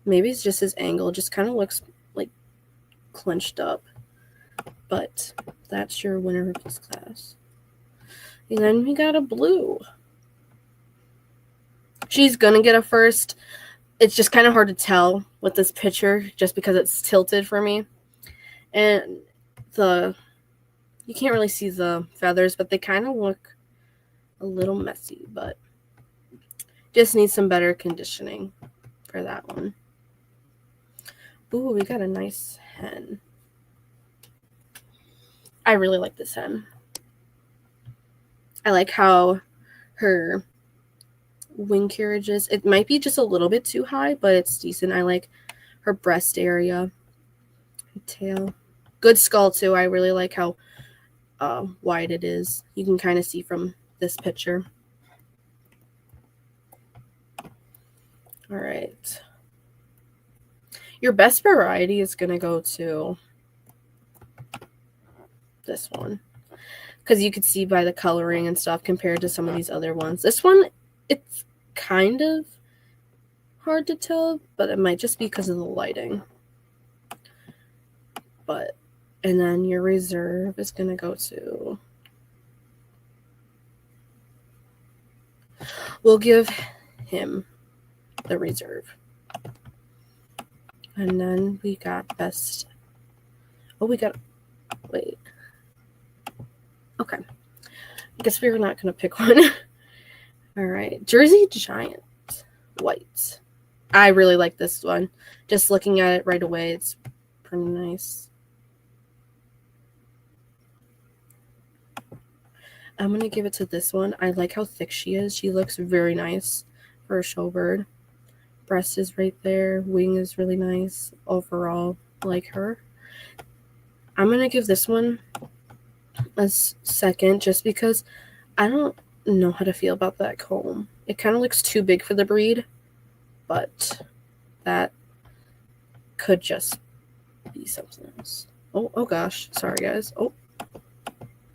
maybe it's just his angle, just kind of looks like clenched up. But that's your winner of this class. And then we got a blue. She's going to get a first. It's just kind of hard to tell with this picture just because it's tilted for me. And you can't really see the feathers, but they kind of look a little messy, but just need some better conditioning for that one. Ooh, we got a nice hen. I really like this hen. I like how her wing carriage is. It might be just a little bit too high, but it's decent. I like her breast area. Her tail. Good skull, too. I really like how wide it is. You can kind of see from this picture. All right. Your best variety is going to go to this one. Because you could see by the coloring and stuff compared to some of these other ones. This one, it's kind of hard to tell, but it might just be because of the lighting. And then your reserve is going to go to... We'll give him the reserve. And then we got best... Oh, we got... Wait. Okay. I guess we were not going to pick one. All right. Jersey Giant white. I really like this one. Just looking at it right away, it's pretty nice. I'm going to give it to this one. I like how thick she is. She looks very nice for a show bird. Breast is right there. Wing is really nice. Overall, like her. I'm going to give this one a second just because I don't know how to feel about that comb. It kind of looks too big for the breed, but that could just be something else. Oh gosh. Sorry, guys. Oh,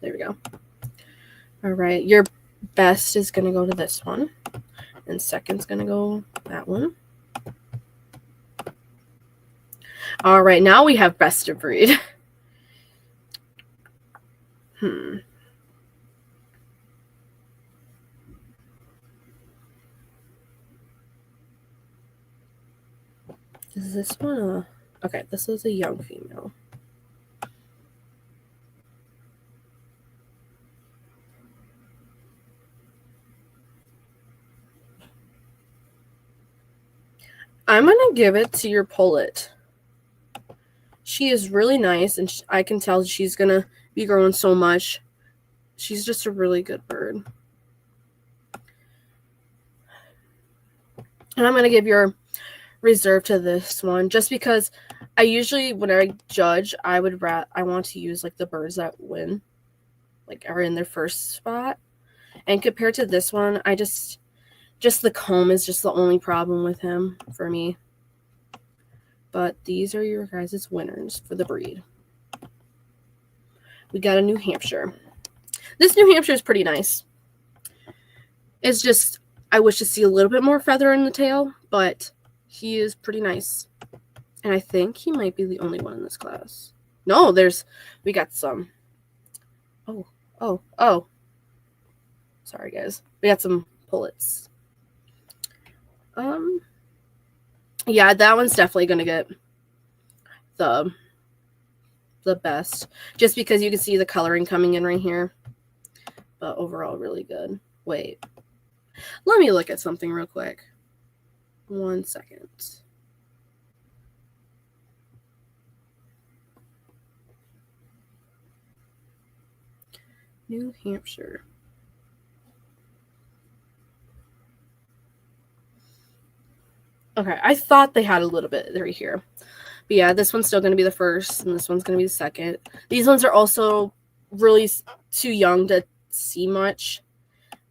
there we go. All right. Your best is going to go to this one, and second's going to go that one. All right. Now we have best of breed. Is this one okay, this is a young female. I'm going to give it to your pullet. She is really nice, and I can tell she's going to be growing so much. She's just a really good bird. And I'm going to give your reserve to this one just because I usually, when I judge, I want to use like the birds that win, like are in their first spot. And compared to this one, I just the comb is just the only problem with him for me. But these are your guys' winners for the breed. We got a New Hampshire. This New Hampshire is pretty nice. It's just, I wish to see a little bit more feather in the tail, but he is pretty nice. And I think he might be the only one in this class. No, we got some. Oh. Sorry, guys. We got some pullets. Yeah, that one's definitely going to get the best. Just because you can see the coloring coming in right here. But overall, really good. Wait. Let me look at something real quick. 1 second. New Hampshire. Okay, I thought they had a little bit right here. But yeah, this one's still going to be the first, and this one's going to be the second. These ones are also really too young to see much.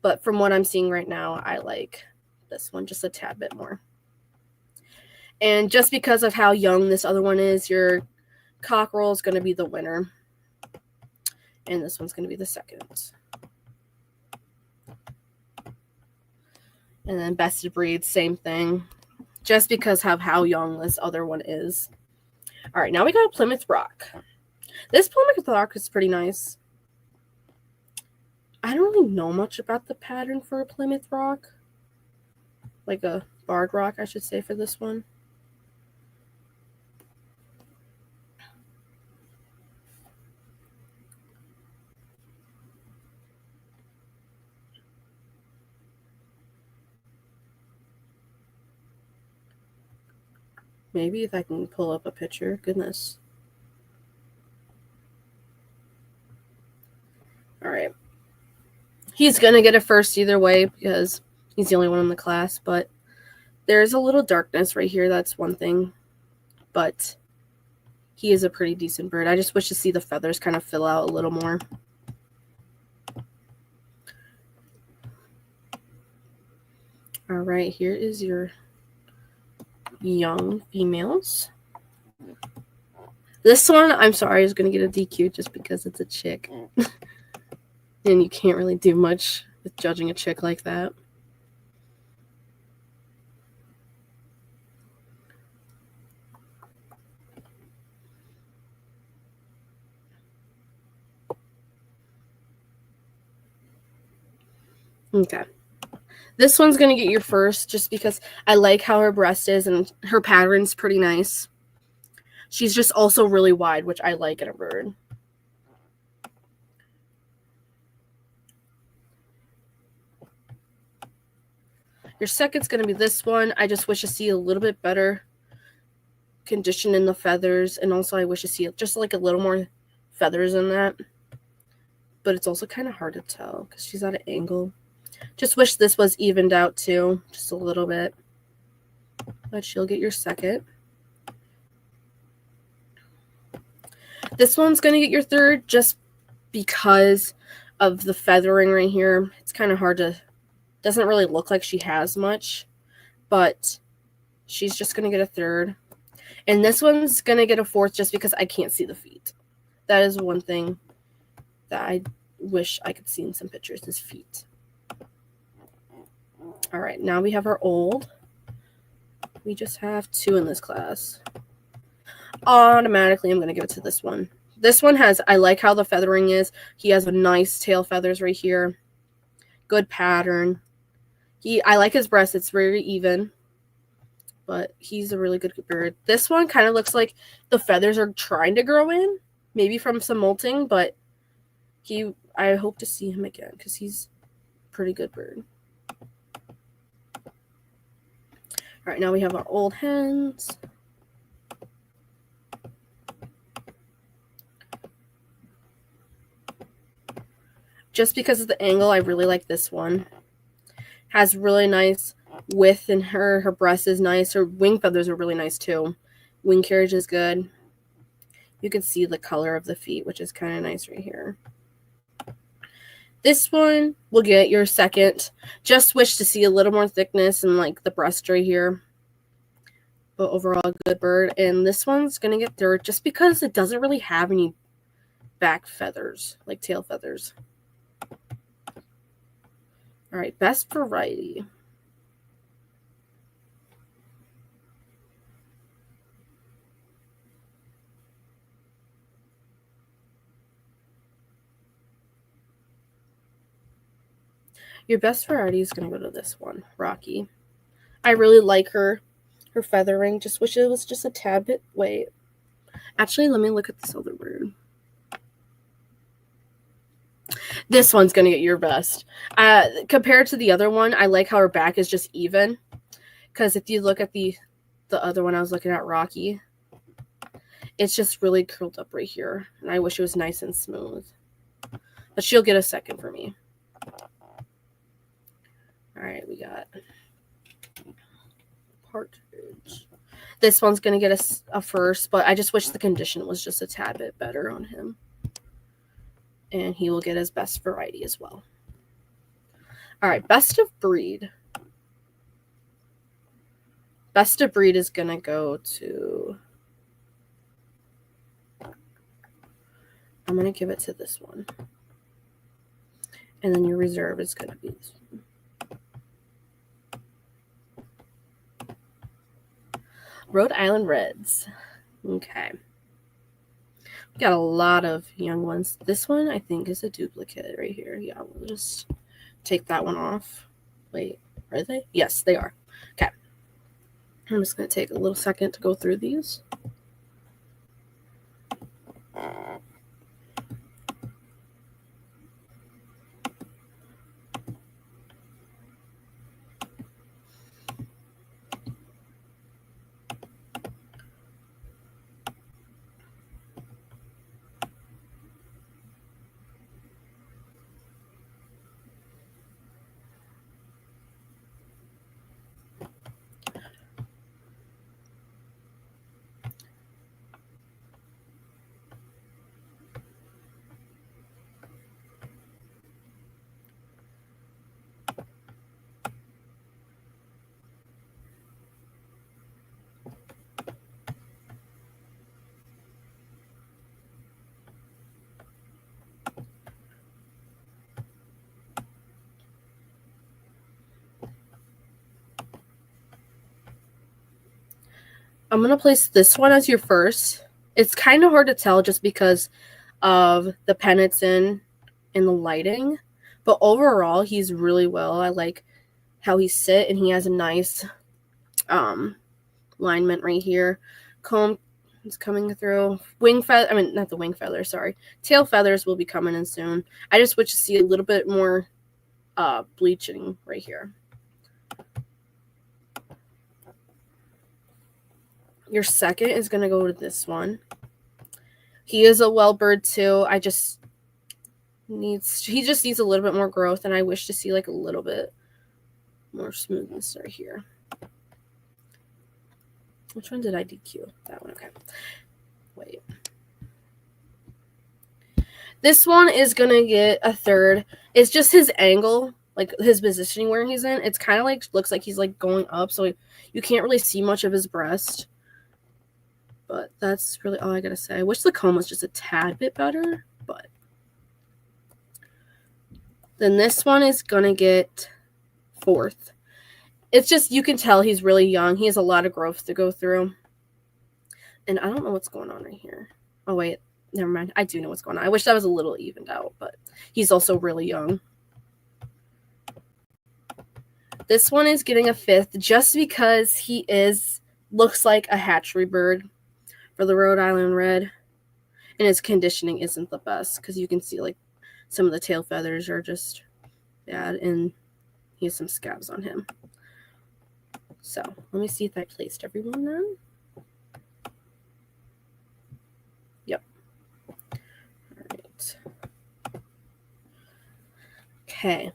But from what I'm seeing right now, I like this one just a tad bit more. And just because of how young this other one is, your cockerel is going to be the winner. And this one's going to be the second. And then best of breed, same thing. Just because of how young this other one is. All right, now we got a Plymouth Rock. This Plymouth Rock is pretty nice. I don't really know much about the pattern for a Plymouth Rock. Like a barred rock, I should say, for this one. Maybe if I can pull up a picture. Goodness. All right. He's going to get a first either way because he's the only one in the class. But there's a little darkness right here. That's one thing. But he is a pretty decent bird. I just wish to see the feathers kind of fill out a little more. All right. Here is your young females. This one, I'm sorry, is going to get a DQ just because it's a chick. And you can't really do much with judging a chick like that. Okay. This one's going to get your first just because I like how her breast is and her pattern's pretty nice. She's just also really wide, which I like in a bird. Your second's going to be this one. I just wish to see a little bit better condition in the feathers. And also I wish to see just like a little more feathers in that. but it's also kind of hard to tell because she's at an angle. Just wish this was evened out too, just a little bit. But she'll get your second. This one's going to get your third just because of the feathering right here. It's kind of hard to, doesn't really look like she has much, but she's just going to get a third. And this one's going to get a fourth just because I can't see the feet. That is one thing that I wish I could see in some pictures, is feet. All right, now we have our old. We just have 2 in this class. Automatically, I'm going to give it to this one. This one has, I like how the feathering is. He has a nice tail feathers right here. Good pattern. I like his breast. It's very even. But he's a really good bird. This one kind of looks like the feathers are trying to grow in. Maybe from some molting, but I hope to see him again because he's a pretty good bird. All right, now we have our old hens. Just because of the angle, I really like this one. Has really nice width in her. Her breast is nice. Her wing feathers are really nice too. Wing carriage is good. You can see the color of the feet, which is kind of nice right here. This one will get your second. Just wish to see a little more thickness and like the breast right here. But overall, good bird. And this one's going to get third just because it doesn't really have any back feathers, like tail feathers. All right, best variety. Your best variety is going to go to this one, Rocky. I really like her feathering. Just wish it was just a tad bit. Wait. Actually, let me look at this other bird. This one's going to get your best. Compared to the other one, I like how her back is just even. Because if you look at the other one I was looking at, Rocky, it's just really curled up right here. And I wish it was nice and smooth. But she'll get a second for me. All right, we got partridge. This one's going to get a first, but I just wish the condition was just a tad bit better on him. And he will get his best variety as well. All right, best of breed. Best of breed is going to go to... I'm going to give it to this one. And then your reserve is going to be this one. Rhode Island Reds. Okay. We got a lot of young ones. This one, I think, is a duplicate right here. Yeah, we'll just take that one off. Wait, are they? Yes, they are. Okay. I'm just going to take a little second to go through these. I'm going to place this one as your first. It's kind of hard to tell just because of the pen it's in and the lighting. But overall, he's really well. I like how he sit, and he has a nice alignment right here. Comb is coming through. Wing feather, I mean, not the wing feather, sorry. Tail feathers will be coming in soon. I just wish to see a little bit more bleaching right here. Your second is going to go to this one. He is a well bird too. He just needs a little bit more growth, and I wish to see like a little bit more smoothness right here. Which one did I DQ? That one, okay. Wait. This one is gonna get a third. It's just his angle, like his positioning where he's in. It's kind of like looks like he's like going up, so you can't really see much of his breast. But that's really all I gotta say. I wish the comb was just a tad bit better, but then this one is gonna get fourth. It's just, you can tell he's really young. He has a lot of growth to go through. And I don't know what's going on right here. Oh, wait. Never mind. I do know what's going on. I wish that was a little evened out, but he's also really young. This one is getting a fifth just because he looks like a hatchery bird for the Rhode Island Red. And his conditioning isn't the best because you can see like some of the tail feathers are just bad, and he has some scabs on him. So let me see if I placed everyone then. Yep. All right. Okay.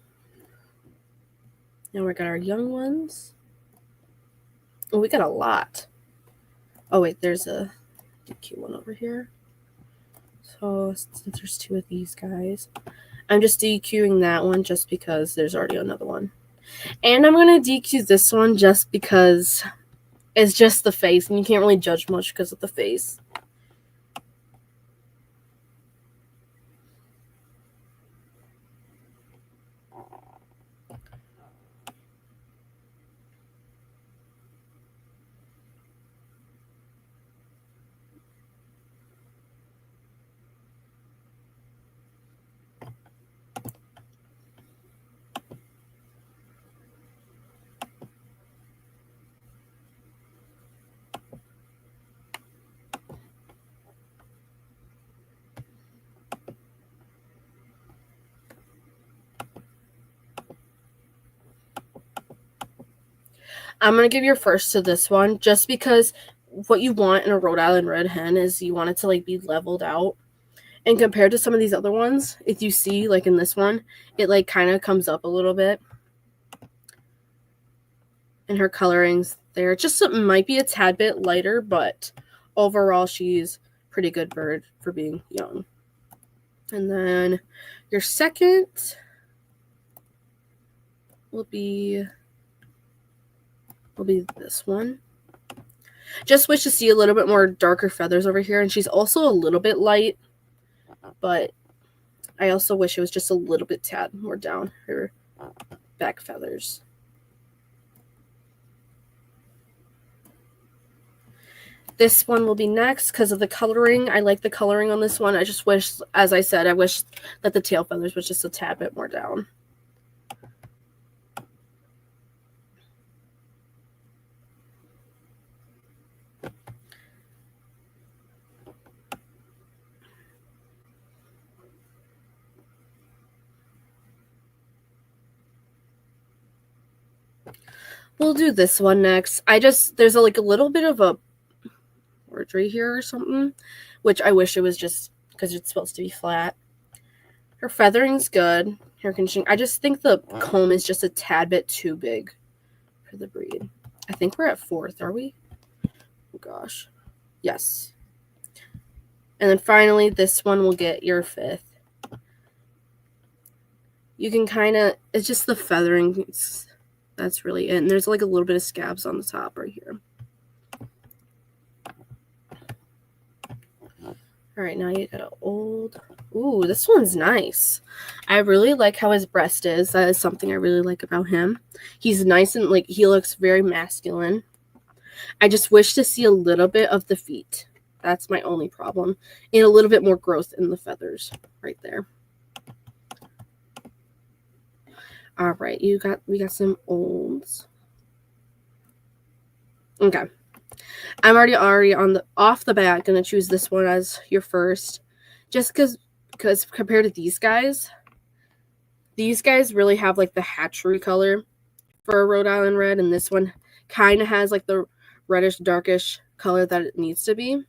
Now we got our young ones. Oh, we got a lot. Oh, wait, there's a DQ one over here. So since there's two of these guys, I'm just DQing that one just because there's already another one. And I'm going to DQ this one just because it's just the face, and you can't really judge much because of the face. I'm going to give your first to this one just because what you want in a Rhode Island Red hen is you want it to like be leveled out. And compared to some of these other ones, if you see like in this one, it like kind of comes up a little bit. And her coloring's there. Just might be a tad bit lighter, but overall she's pretty good bird for being young. And then your second will be this one. Just wish to see a little bit more darker feathers over here, and she's also a little bit light, but I also wish it was just a little bit tad more down her back feathers. This one will be next because of the coloring. I like the coloring on this one. I just wish, as I said, I wish that the tail feathers was just a tad bit more down. We'll do this one next. There's a little bit of a wordry here or something, which I wish it was just because it's supposed to be flat. Her feathering's good. Her conditioning. I just think the comb is just a tad bit too big for the breed. I think we're at fourth, are we? Oh gosh. Yes. And then finally, this one will get your fifth. You can kind of, it's just the feathering. That's really it. And there's like a little bit of scabs on the top right here. All right, now you got an old. Ooh, this one's nice. I really like how his breast is. That is something I really like about him. He's nice and he looks very masculine. I just wish to see a little bit of the feet. That's my only problem. And a little bit more growth in the feathers right there. All right, we got some olds. Okay. I'm already off the bat gonna choose this one as your first, just because compared to these guys really have like the hatchery color for a Rhode Island Red, and this one kind of has like the reddish darkish color that it needs to be.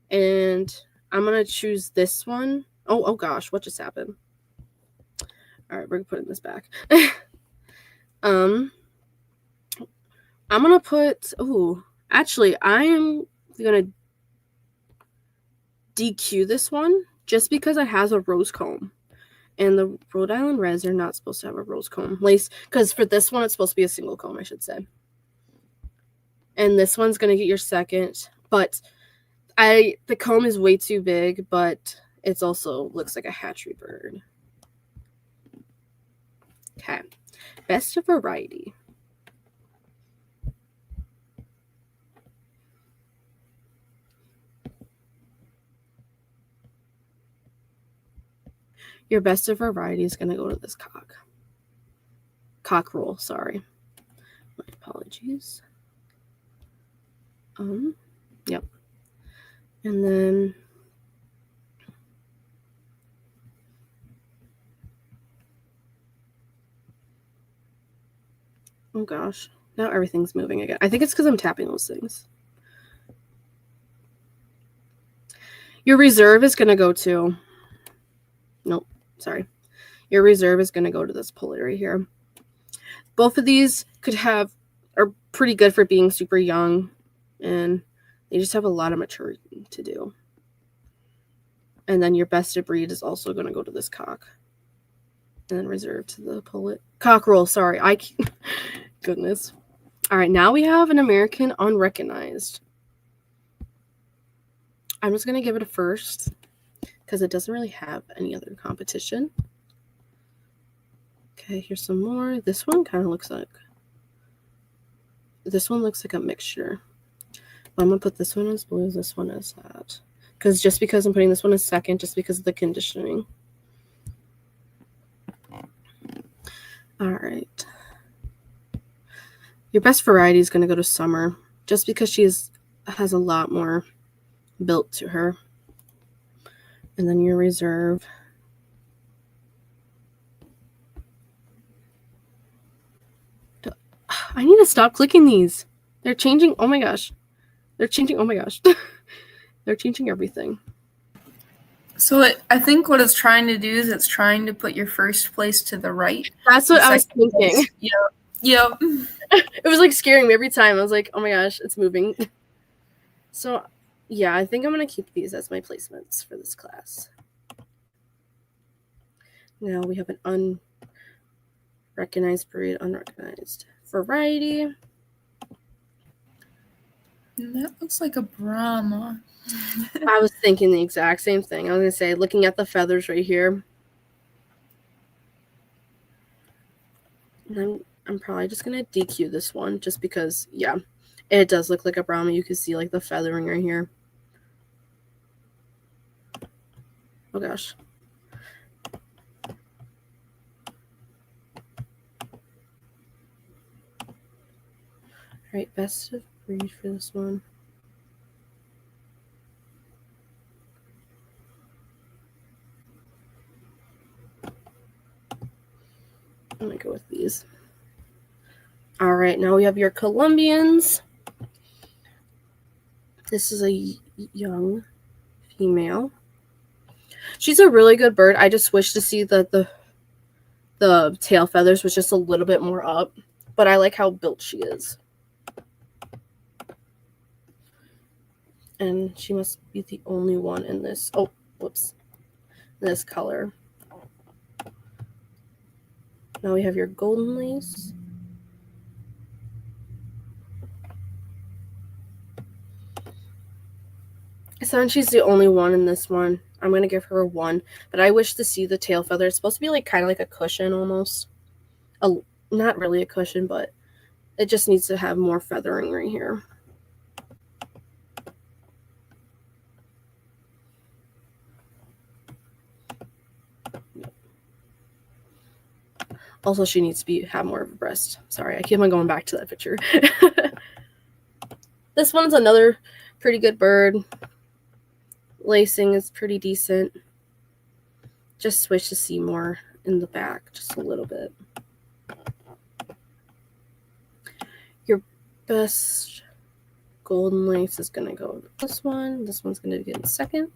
And I'm gonna choose this one Oh gosh, what just happened? All right, we're putting this back. I'm gonna put. Actually, I am gonna DQ this one just because it has a rose comb, and the Rhode Island Reds are not supposed to have a rose comb lace. Because for this one, it's supposed to be a single comb, I should say. And this one's gonna get your second, but the comb is way too big, but it's also looks like a hatchery bird. Okay, best of variety. Your best of variety is going to go to this cockerel, sorry. My apologies. Yep. And then oh gosh, now everything's moving again. I think it's because I'm tapping those things. Your reserve is going to go to, nope, sorry. Your reserve is going to go to this pullet right here. Both of these are pretty good for being super young, and they just have a lot of maturing to do. And then your best of breed is also going to go to this cock. And then reserve to the pullet. Cockerel, sorry. Goodness. All right, now we have an American unrecognized. I'm just going to give it a first because it doesn't really have any other competition. Okay, here's some more. This one kind of looks like a mixture. I'm going to put this one as blue, this one as that. Because I'm putting this one as second, just because of the conditioning. All right. Your best variety is going to go to Summer, just because she has a lot more built to her. And then your reserve. I need to stop clicking these. They're changing. Oh my gosh. They're changing. Oh my gosh. They're changing everything. So I think what it's trying to do is it's trying to put your first place to the right. That's what I was thinking. Yep. It was like scaring me every time. I was like, oh my gosh, it's moving. So yeah, I think I'm going to keep these as my placements for this class. Now we have an unrecognized breed, unrecognized variety. And that looks like a Brahma. I was thinking the exact same thing. I was going to say, looking at the feathers right here. And I'm probably just going to DQ this one just because, yeah, it does look like a Brahma. You can see like the feathering right here. Oh gosh. All right, best of breed for this one. I'm going to go with these. All right, now we have your Colombians. This is a young female. She's a really good bird. I just wish to see that the tail feathers was just a little bit more up, but I like how built she is. And she must be the only one in this. Oh, whoops. This color. Now we have your golden lace. So she's the only one in this one. I'm going to give her a 1, but I wish to see the tail feather. It's supposed to be like kind of like a cushion almost. Not really a cushion, but it just needs to have more feathering right here. Also, she needs to have more of a breast. Sorry, I keep on going back to that picture. This one's another pretty good bird. Lacing is pretty decent. Just wish to see more in the back, just a little bit. Your best golden lace is going to go with this one. This one's going to get in second.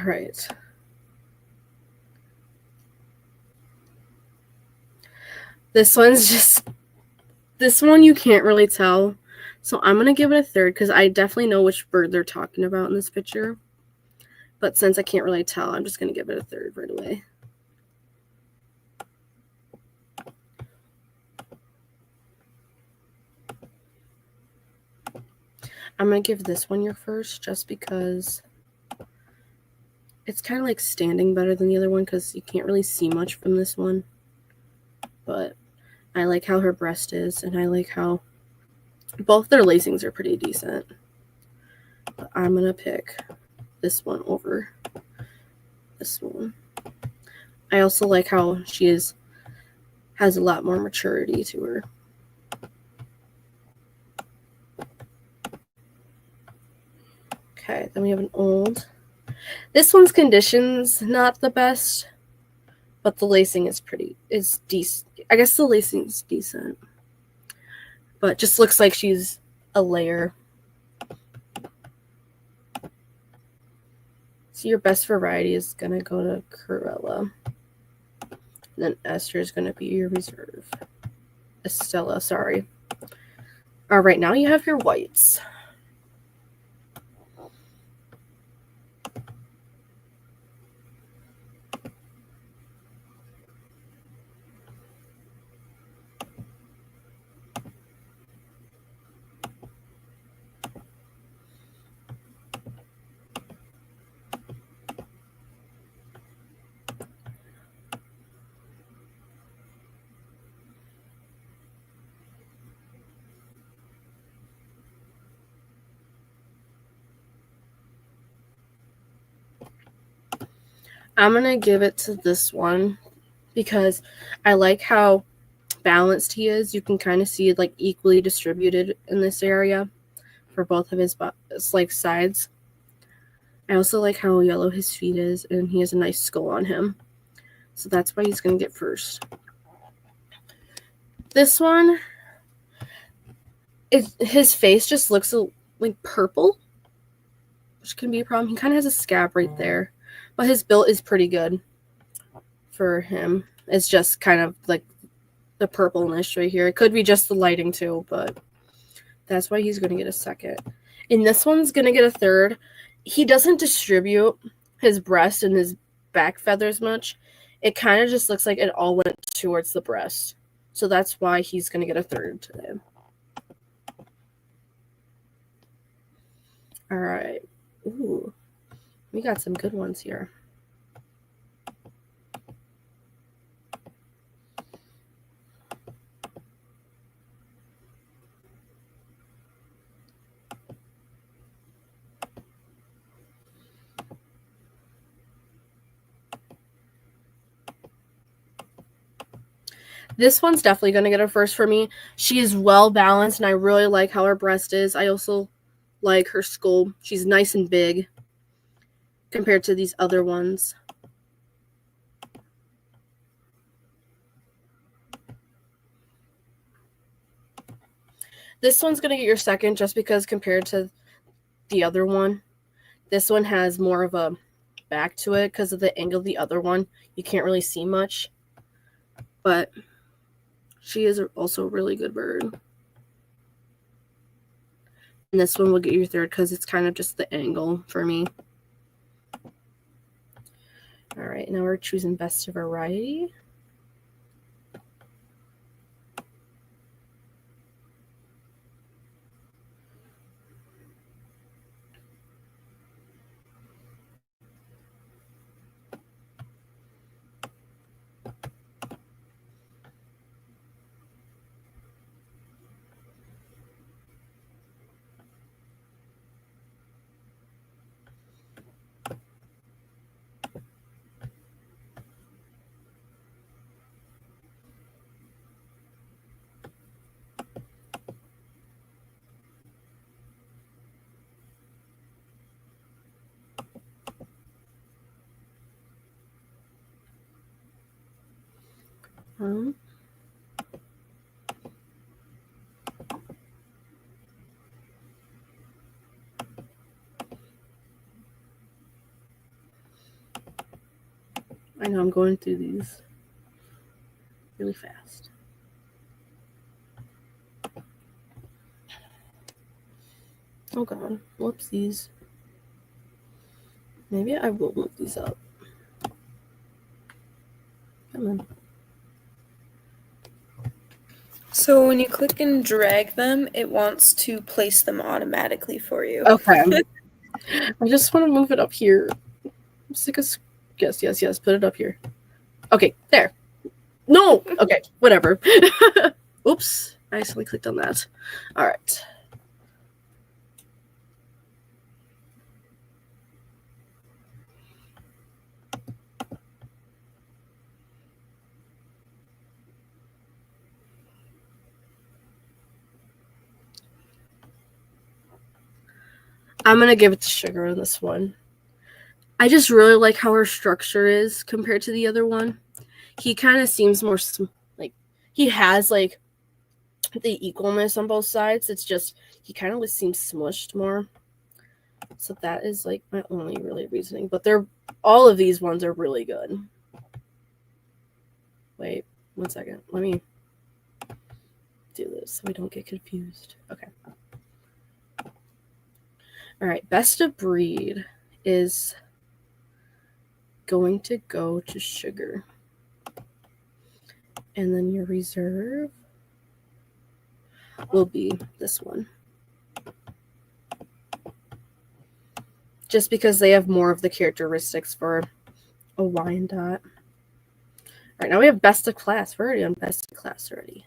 right. This one you can't really tell. So I'm going to give it a third because I definitely know which bird they're talking about in this picture. But since I can't really tell, I'm just going to give it a third right away. I'm going to give this one your first just because it's kind of like standing better than the other one because you can't really see much from this one. But I like how her breast is, and I like how both their lacings are pretty decent. But I'm going to pick this one over this one. I also like how she has a lot more maturity to her. Okay, then we have an old. This one's condition's not the best, but the lacing is decent. I guess the lacing is decent, but just looks like she's a layer. So your best variety is gonna go to Cruella. And then Esther is gonna be your reserve. Estella, sorry. All right, now you have your whites. I'm going to give it to this one because I like how balanced he is. You can kind of see it like equally distributed in this area for both of his like sides. I also like how yellow his feet is, and he has a nice skull on him. So that's why he's going to get first. This one, his face just looks like purple, which can be a problem. He kind of has a scab right there. But his build is pretty good for him. It's just kind of like the purpleness right here. It could be just the lighting too, but that's why he's going to get a second. And this one's going to get a third. He doesn't distribute his breast and his back feathers much. It kind of just looks like it all went towards the breast. So that's why he's going to get a third today. All right. Ooh. We got some good ones here. This one's definitely going to get a first for me. She is well balanced, and I really like how her breast is. I also like her skull. She's nice and big compared to these other ones. This one's going to get your second just because compared to the other one, this one has more of a back to it because of the angle of the other one. You can't really see much, but she is also a really good bird. And this one will get your third because it's kind of just the angle for me. All right, now we're choosing best of variety. I know I'm going through these really fast. Oh god, whoopsies. Maybe I will move these up. Come on. So when you click and drag them, it wants to place them automatically for you. Okay. I just want to move it up here. I'm sick of... Yes. Put it up here. Okay, there. No! Okay, whatever. Oops. I accidentally clicked on that. All right. I'm going to give it to Sugar on this one. I just really like how her structure is compared to the other one. He kind of seems more like he has like the equalness on both sides. It's just he kind of seems smushed more. So that is like my only really reasoning. But all of these ones are really good. Wait, 1 second. Let me do this so we don't get confused. Okay. All right, best of breed is going to go to Sugar. And then your reserve will be this one. Just because they have more of the characteristics for a Wyandotte. All right, now we have best of class. We're already on best of class already.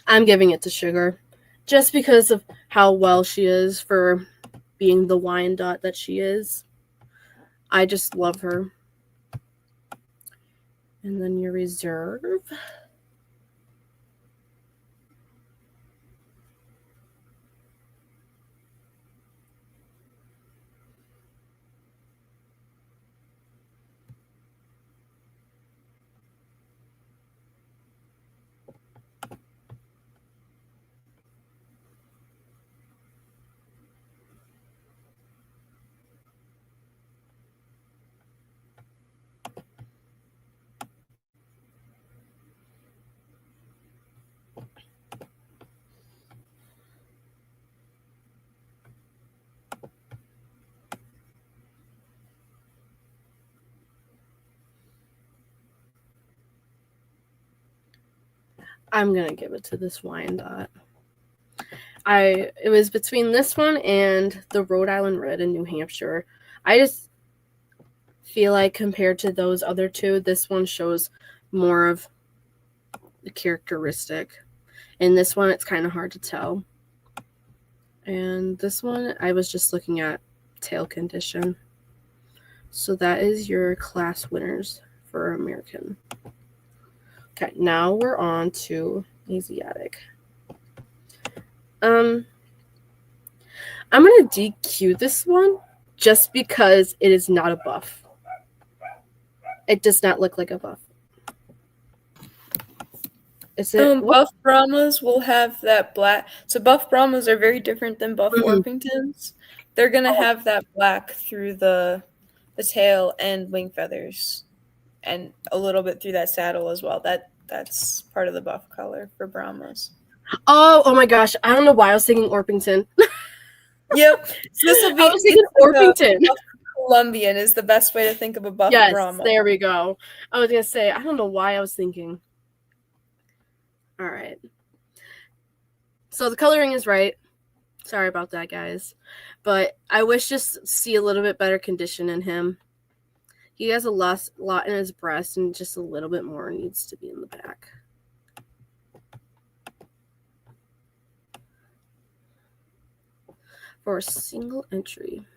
I'm giving it to Sugar just because of how well she is for being the Wyandotte that she is. I just love her. And then your reserve. I'm going to give it to this Wyandotte. It was between this one and the Rhode Island Red in New Hampshire. I just feel like compared to those other two, this one shows more of the characteristic. And this one, it's kind of hard to tell. And this one, I was just looking at tail condition. So that is your class winners for American. Okay, now we're on to Asiatic. I'm going to DQ this one just because it is not a buff. It does not look like a buff. Is it buff Brahmas will have that black. So buff Brahmas are very different than buff Orpingtons. They're going to have that black through the tail and wing feathers and a little bit through that saddle as well. That's part of the buff color for Brahmas. Oh my gosh. I don't know why I was thinking Orpington. Yep. So this will be I was thinking Orpington. Colombian is the best way to think of a buff Brahma. There we go. I was going to say, I don't know why I was thinking. All right. So the coloring is right. Sorry about that, guys. But I wish just see a little bit better condition in him. He has a lot in his breast, and just a little bit more needs to be in the back. For a single entry.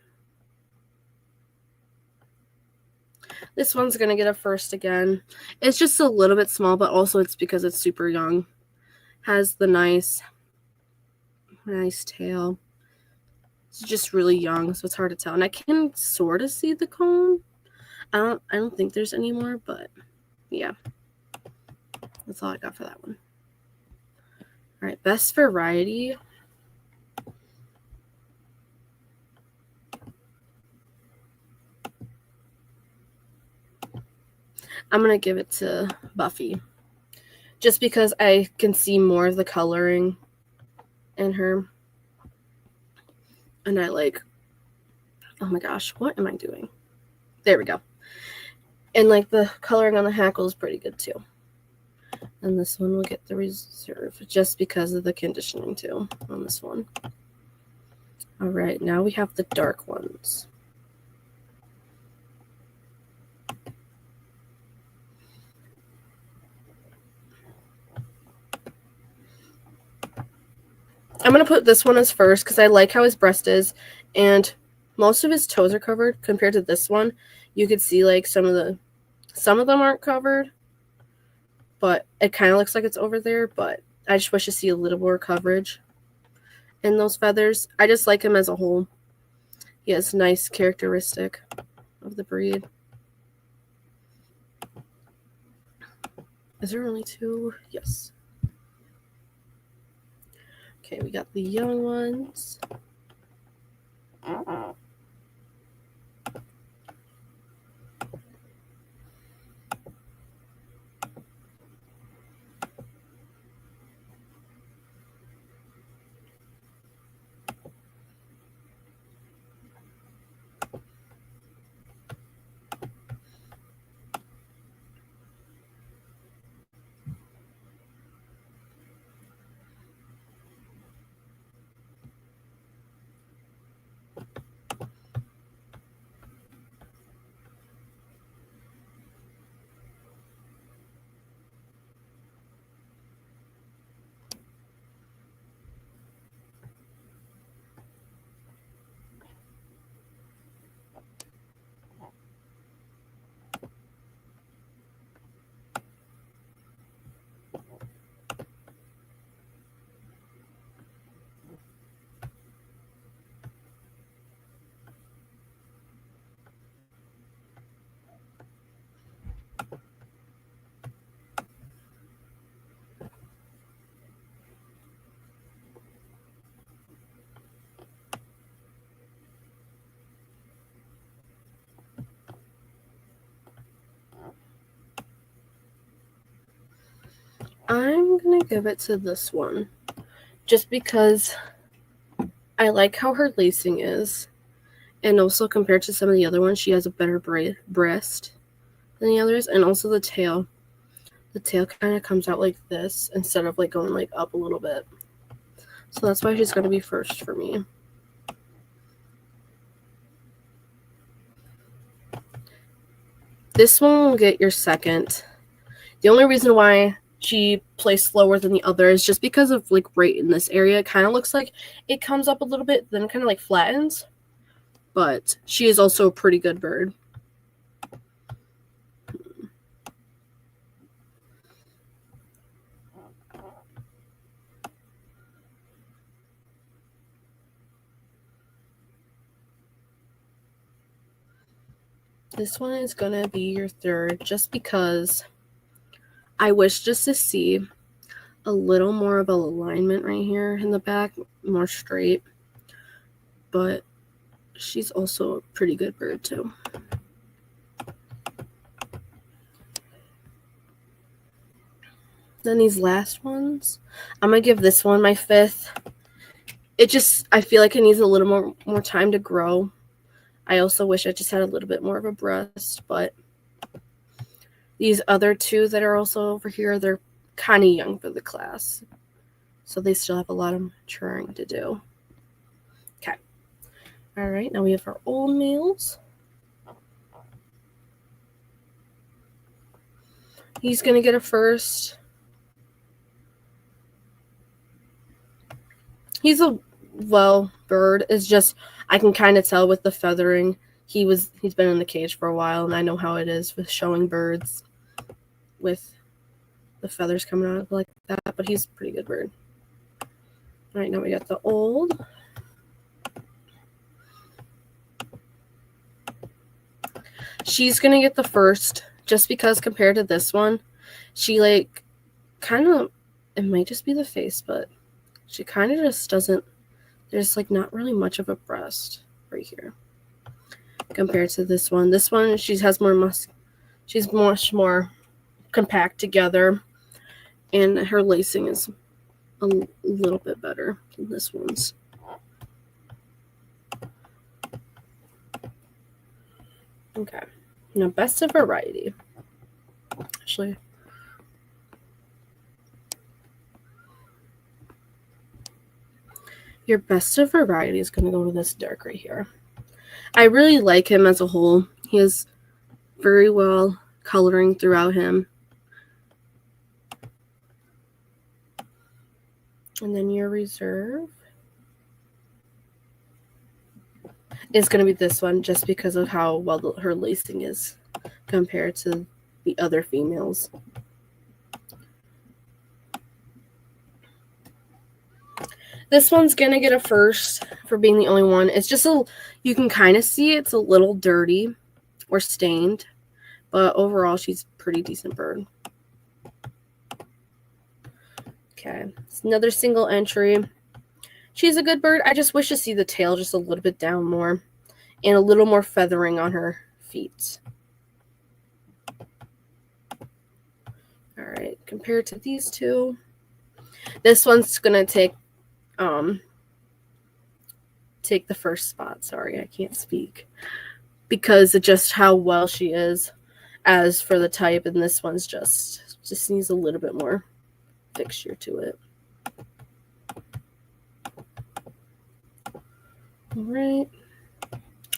This one's going to get a first again. It's just a little bit small, but also it's because it's super young. Has the nice Nice tail. It's just really young, so it's hard to tell. And I can sort of see the cone. I don't think there's any more, but yeah. That's all I got for that one. All right, best variety. I'm going to give it to Buffy. Just because I can see more of the coloring in her. And I like, oh my gosh, what am I doing? There we go. And like the coloring on the hackle is pretty good too. And this one will get the reserve just because of the conditioning too on this one. All right, now we have the dark ones. I'm going to put this one as first because I like how his breast is. And most of his toes are covered compared to this one. You could see like some of them aren't covered. But it kind of looks like it's over there. But I just wish to see a little more coverage in those feathers. I just like him as a whole. He has a nice characteristic of the breed. Is there only two? Yes. Okay, we got the young ones. I'm going to give it to this one. Just because I like how her lacing is. And also compared to some of the other ones, she has a better breast than the others. And also the tail. The tail kind of comes out like this instead of like going like up a little bit. So that's why she's going to be first for me. This one will get your second. The only reason why she placed slower than the other is just because of like right in this area. It kind of looks like it comes up a little bit, then kind of like flattens. But she is also a pretty good bird. This one is going to be your third just because I wish just to see a little more of a alignment right here in the back, more straight. But she's also a pretty good bird too. Then these last ones, I'm going to give this one my fifth. I feel like it needs a little more time to grow. I also wish I just had a little bit more of a breast, but these other two that are also over here, they're kind of young for the class. So they still have a lot of maturing to do. Okay. All right, now we have our old males. He's going to get a first. He's a bird. It's just I can kind of tell with the feathering. He's been in the cage for a while, and I know how it is with showing birds with the feathers coming out like that, but he's a pretty good bird. All right, now we got the old. She's going to get the first just because compared to this one, she like kind of, it might just be the face, but she kind of just doesn't, there's like not really much of a breast right here compared to this one. This one, she has more she's much more compact together, and her lacing is a little bit better than this one's. Okay, now best of variety. Actually, your best of variety is going to go to this dark right here. I really like him as a whole. He has very well coloring throughout him. And then your reserve is going to be this one just because of how well her lacing is compared to the other females. This one's going to get a first for being the only one. It's just you can kind of see it's a little dirty or stained, but overall she's a pretty decent bird. Okay, it's another single entry. She's a good bird. I just wish to see the tail just a little bit down more and a little more feathering on her feet. All right, compared to these two, this one's going to take the first spot. Sorry, I can't speak because of just how well she is as for the type, and this one's just needs a little bit more fixture to it. All right,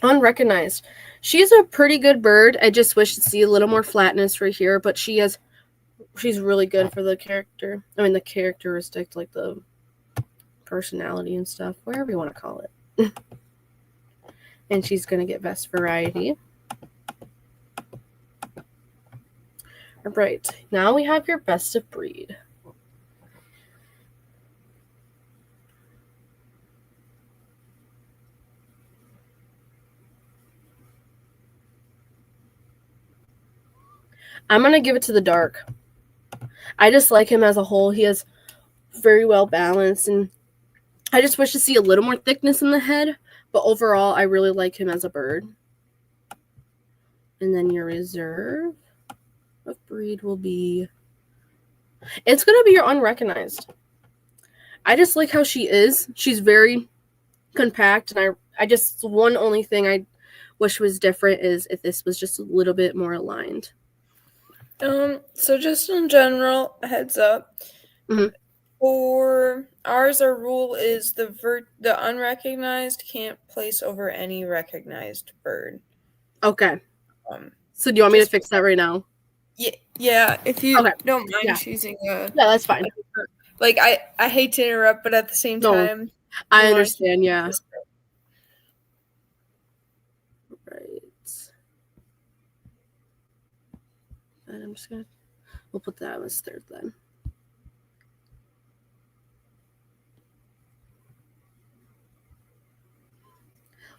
unrecognized. She's a pretty good bird. I just wish to see a little more flatness right here, but she's really good for the character. I mean, the characteristic, like the personality and stuff, whatever you want to call it. And she's going to get best variety. All right, now we have your best of breed. I'm going to give it to the dark. I just like him as a whole. He is very well balanced, and I just wish to see a little more thickness in the head, but overall, I really like him as a bird. And then your reserve of breed will be, it's going to be your unrecognized. I just like how she is. She's very compact, and I just, one only thing I wish was different is if this was just a little bit more aligned. So just in general, heads up. Mm-hmm. For ours, our rule is the unrecognized can't place over any recognized bird. Okay. So do you want me to fix that right now? Yeah. If you don't mind choosing a... Yeah, that's fine. Like, I hate to interrupt, but at the same time... I understand, yeah. Right. And I'm just going to... We'll put that as third then.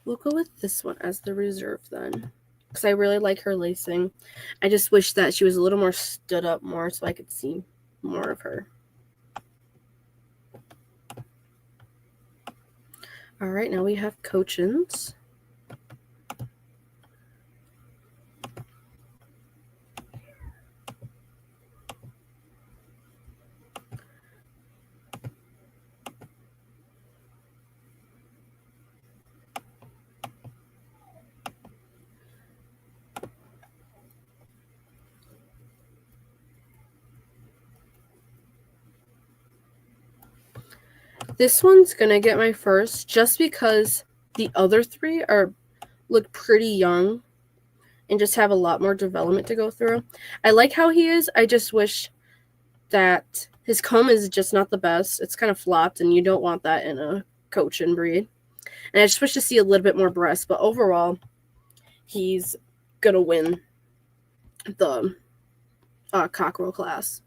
We'll go with this one as the reserve then, because I really like her lacing. I just wish that she was a little more stood up more so I could see more of her. All right, now we have Cochins. This one's gonna get my first just because the other three look pretty young and just have a lot more development to go through. I like how he is. I just wish that his comb is just not the best. It's kind of flopped, and you don't want that in a Cochin breed. And I just wish to see a little bit more breast, but overall, he's gonna win the cockerel class.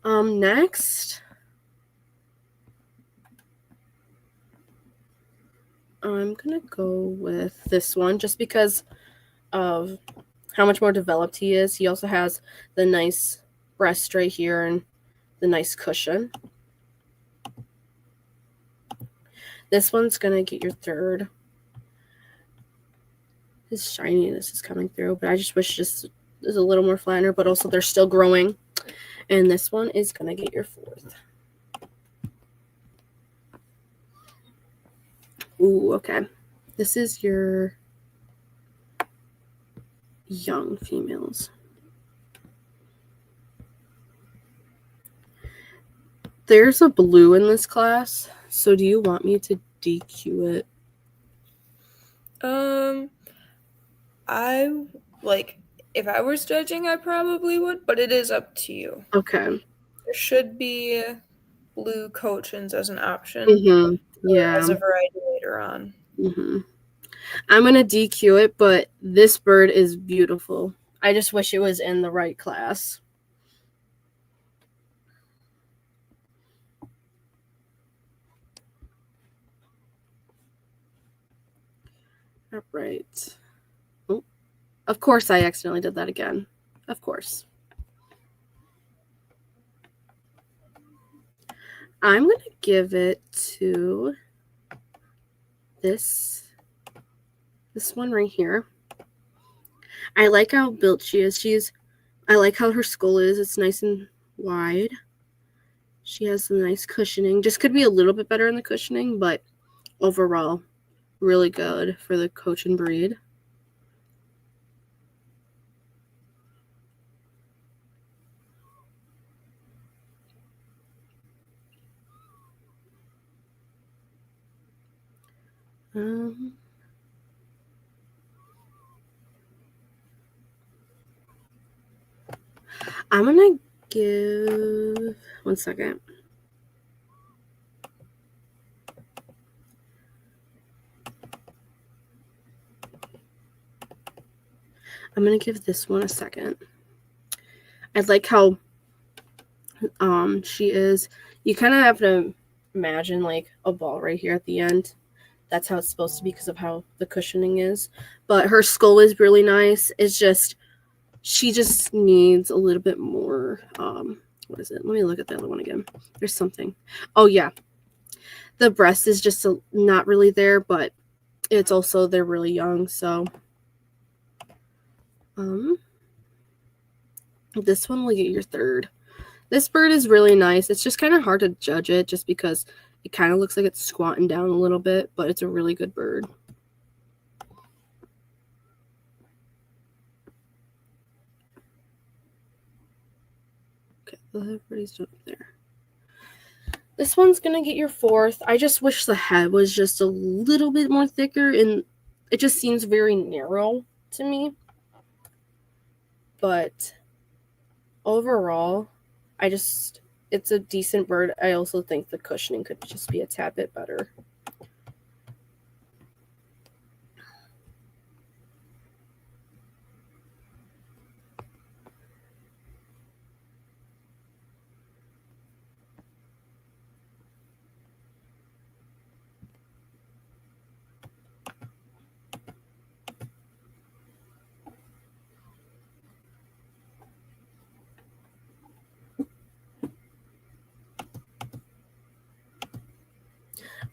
Next, I'm going to go with this one just because of how much more developed he is. He also has the nice breast right here and the nice cushion. This one's going to get your third. His shininess is coming through, but I just wish this is a little more flatter, but also they're still growing. And this one is going to get your fourth. Ooh, okay. This is your young females. There's a blue in this class, so do you want me to DQ it? I like if I was judging, I probably would, but it is up to you. Okay. There should be blue cochins as an option. Mm-hmm. Yeah. As a variety later on. Mm-hmm. I'm gonna DQ it, but this bird is beautiful. I just wish it was in the right class. All right. Oh, of course I accidentally did that again. Of course. I'm going to give it to this one right here. I like how built she is. I like how her skull is. It's nice and wide. She has some nice cushioning. Just could be a little bit better in the cushioning, but overall, really good for the Cochin breed. I'm gonna give 1 second. I'm gonna give this one a second. I like how she is. You kind of have to imagine like a ball right here at the end. That's how it's supposed to be because of how the cushioning is. But her skull is really nice. It's just she just needs a little bit more. What is it? Let me look at the other one again. There's something. Oh yeah, the breast is just not really there, but it's also they're really young, so this one will get your third. This bird is really nice. It's just kind of hard to judge it just because it kind of looks like it's squatting down a little bit, but it's a really good bird. Okay, everybody's done up there. This one's going to get your fourth. I just wish the head was just a little bit more thicker, and it just seems very narrow to me. But overall, it's a decent bird. I also think the cushioning could just be a tad bit better.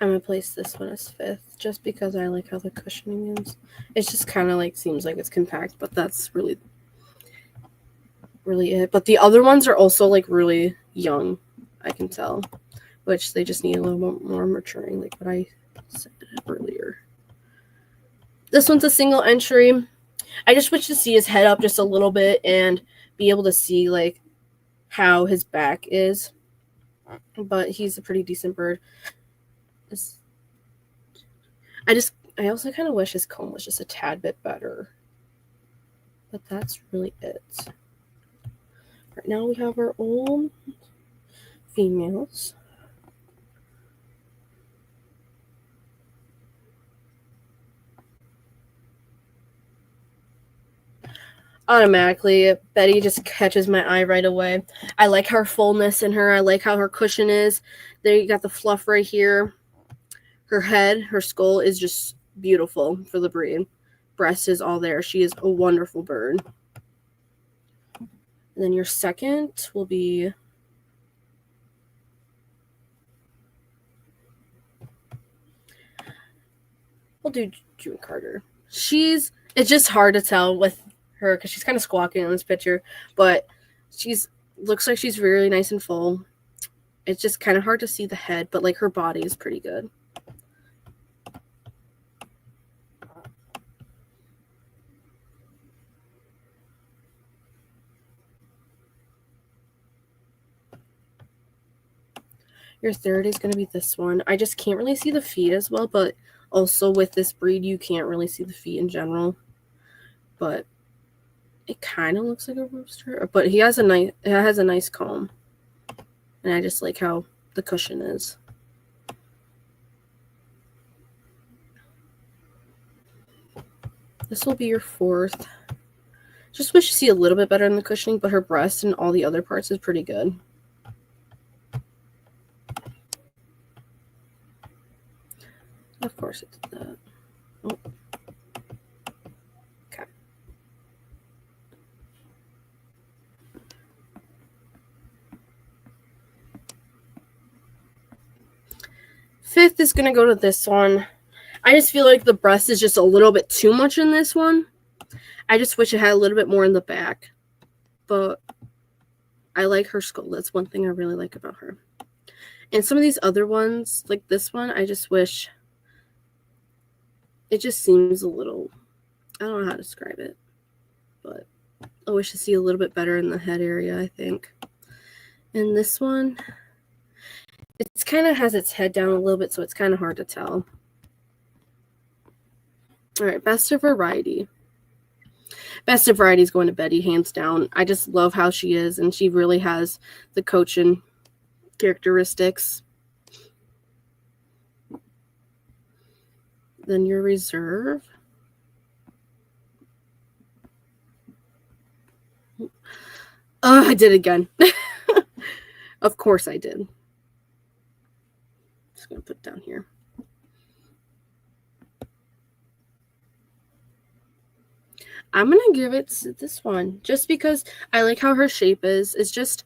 I'm going to place this one as fifth just because I like how the cushioning is. It's just kind of like seems like it's compact, but that's really it. But the other ones are also like really young, I can tell, which they just need a little more maturing, like what I said earlier. This one's a single entry. I just wish to see his head up just a little bit and be able to see like how his back is. But he's a pretty decent bird. I also kind of wish his comb was just a tad bit better. But that's really it. Right now we have our old females. Automatically, Betty just catches my eye right away. I like her fullness in her. I like how her cushion is. There you got the fluff right here. Her head, her skull is just beautiful for the breed. Breast is all there. She is a wonderful bird. And then your second will be we'll do June Carter. It's just hard to tell with her because she's kind of squawking in this picture, but looks like she's really nice and full. It's just kind of hard to see the head, but like her body is pretty good. Your third is going to be this one. I just can't really see the feet as well, but also with this breed, you can't really see the feet in general. But it kind of looks like a rooster, but it has a nice comb. And I just like how the cushion is. This will be your fourth. Just wish to see a little bit better in the cushioning, but her breast and all the other parts is pretty good. Of course it did that. Oh. Okay. Fifth is going to go to this one. I just feel like the breast is just a little bit too much in this one. I just wish it had a little bit more in the back. But I like her skull. That's one thing I really like about her. And some of these other ones, like this one, I just wish it just seems a little, I don't know how to describe it, but I wish to see a little bit better in the head area, I think. And this one, it's kind of has its head down a little bit, so it's kind of hard to tell. All right, best of variety. Best of variety is going to Betty, hands down. I just love how she is, and she really has the coaching characteristics. Then your reserve. Oh, I did it again. Of course I did. Just going to put it down here. I'm going to give it to this one just because I like how her shape is. It's just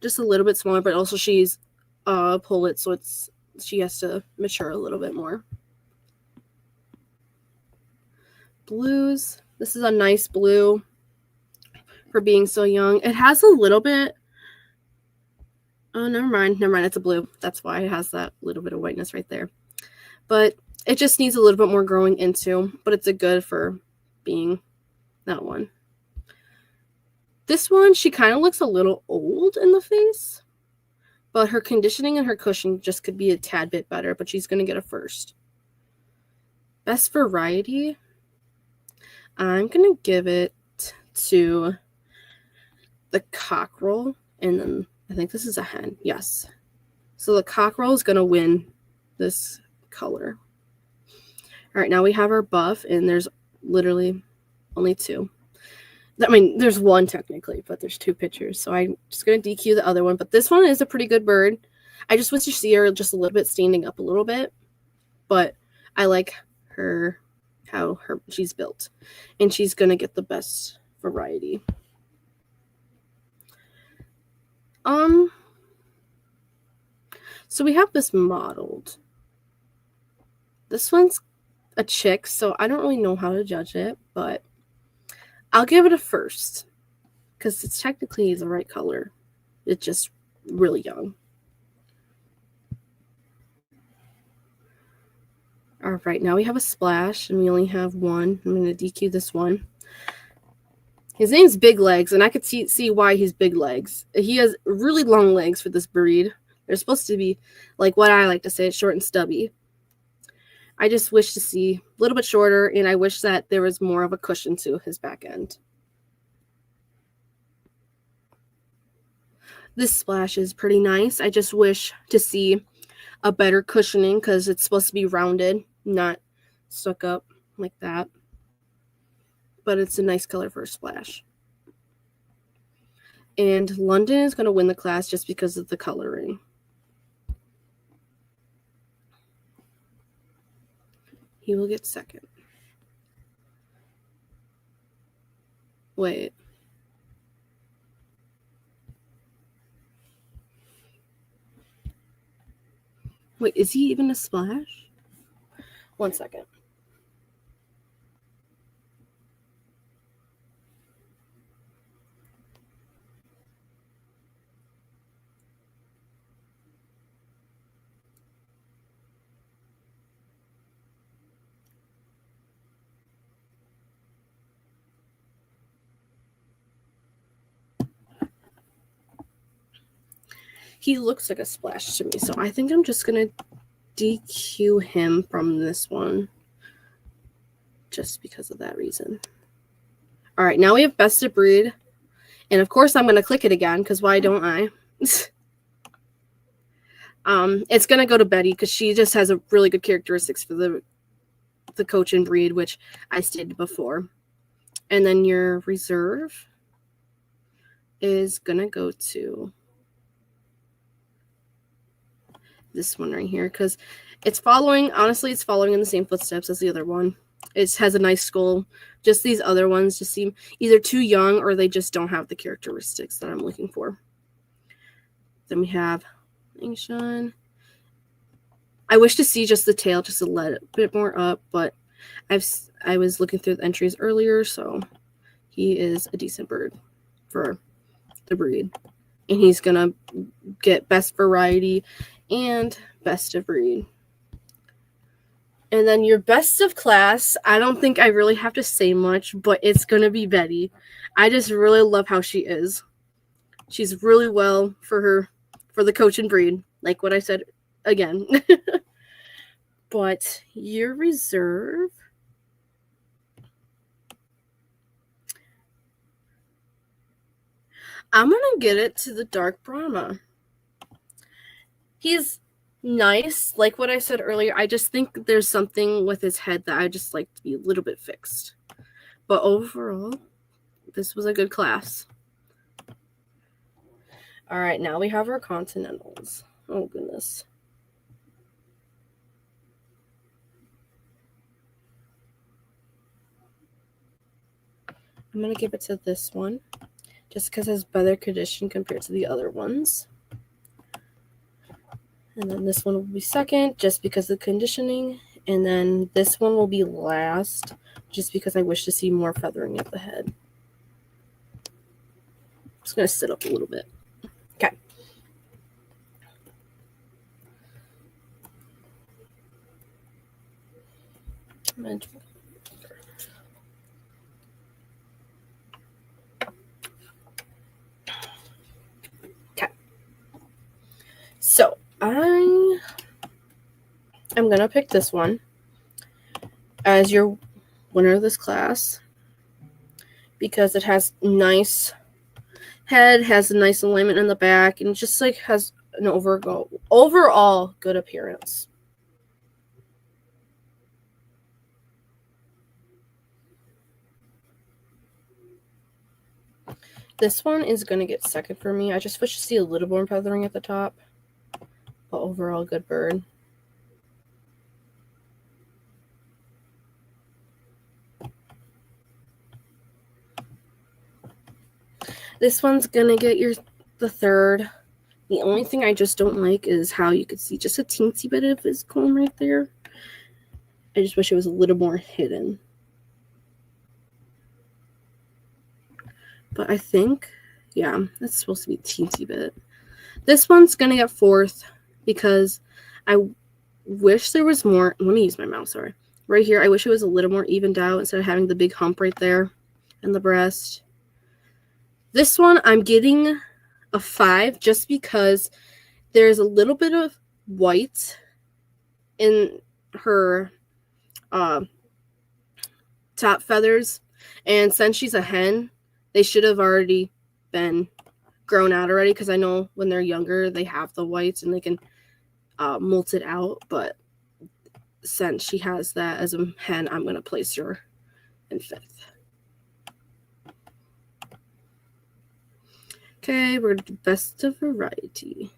a little bit smaller, but also she's pullet, so she has to mature a little bit more. Blues. This is a nice blue for being so young. It has a little bit. Oh, never mind. It's a blue. That's why it has that little bit of whiteness right there. But it just needs a little bit more growing into, but it's a good for being that one. This one, she kind of looks a little old in the face, but her conditioning and her cushioning just could be a tad bit better, but she's going to get a first. Best variety, I'm going to give it to the cockerel, and then I think this is a hen. Yes. So the cockerel is going to win this color. All right, now we have our buff, and there's literally only two. I mean, there's one technically, but there's two pictures. So I'm just going to DQ the other one. But this one is a pretty good bird. I just wish you see her just a little bit standing up a little bit. But I like how she's built. And she's going to get the best variety. So we have this modeled. This one's a chick, so I don't really know how to judge it, but I'll give it a first because it's technically the right color. It's just really young. All right, now we have a splash, and we only have one. I'm going to DQ this one. His name's Big Legs, and I could see why he's Big Legs. He has really long legs for this breed. They're supposed to be, like what I like to say, short and stubby. I just wish to see a little bit shorter, and I wish that there was more of a cushion to his back end. This splash is pretty nice. I just wish to see a better cushioning because it's supposed to be rounded, not stuck up like that. But it's a nice color for a splash. And London is going to win the class just because of the coloring. he will get second. Wait. Wait, is he even a splash? 1 second. He looks like a splash to me, so I think I'm just going to DQ him from this one just because of that reason. All right, now we have best of breed. And of course, I'm going to click it again because why don't I? It's going to go to Betty because she just has a really good characteristics for the coach and breed, which I stated before. And then your reserve is going to go to this one right here because it's following, honestly, it's following in the same footsteps as the other one. It has a nice skull. Just these other ones just seem either too young or they just don't have the characteristics that I'm looking for. Then we have Angshan. I wish to see just the tail just a little bit more up, but I was looking through the entries earlier, so he is a decent bird for the breed. And he's going to get best variety and best of breed. And then your best of class, I don't think I really have to say much, but it's going to be Betty. I just really love how she is. She's really well for the coach and breed, like what I said again. But your reserve, I'm going to get it to the dark Brahma. He's nice, like what I said earlier. I just think there's something with his head that I just like to be a little bit fixed. But overall, this was a good class. All right, now we have our continentals. Oh, goodness. I'm going to give it to this one just because it has better condition compared to the other ones. And then this one will be second just because of the conditioning. And then this one will be last just because I wish to see more feathering at the head. I'm just going to sit up a little bit. Okay. Okay. So I'm going to pick this one as your winner of this class because it has nice head, has a nice alignment in the back, and just like has an overall good appearance. This one is going to get second for me. I just wish to see a little more feathering at the top, but overall good bird. This one's gonna get the third. The only thing I just don't like is how you could see just a teensy bit of his comb right there. I just wish it was a little more hidden. But I think, yeah, that's supposed to be a teensy bit. This one's gonna get fourth because I wish there was more. Let me use my mouse, sorry. Right here, I wish it was a little more evened out instead of having the big hump right there in the breast. This one, I'm getting a 5 just because there's a little bit of white in her top feathers. And since she's a hen, they should have already been grown out already because I know when they're younger, they have the whites and they can molt it out. But since she has that as a hen, I'm going to place her in 5th. Okay, we're going to do best of variety.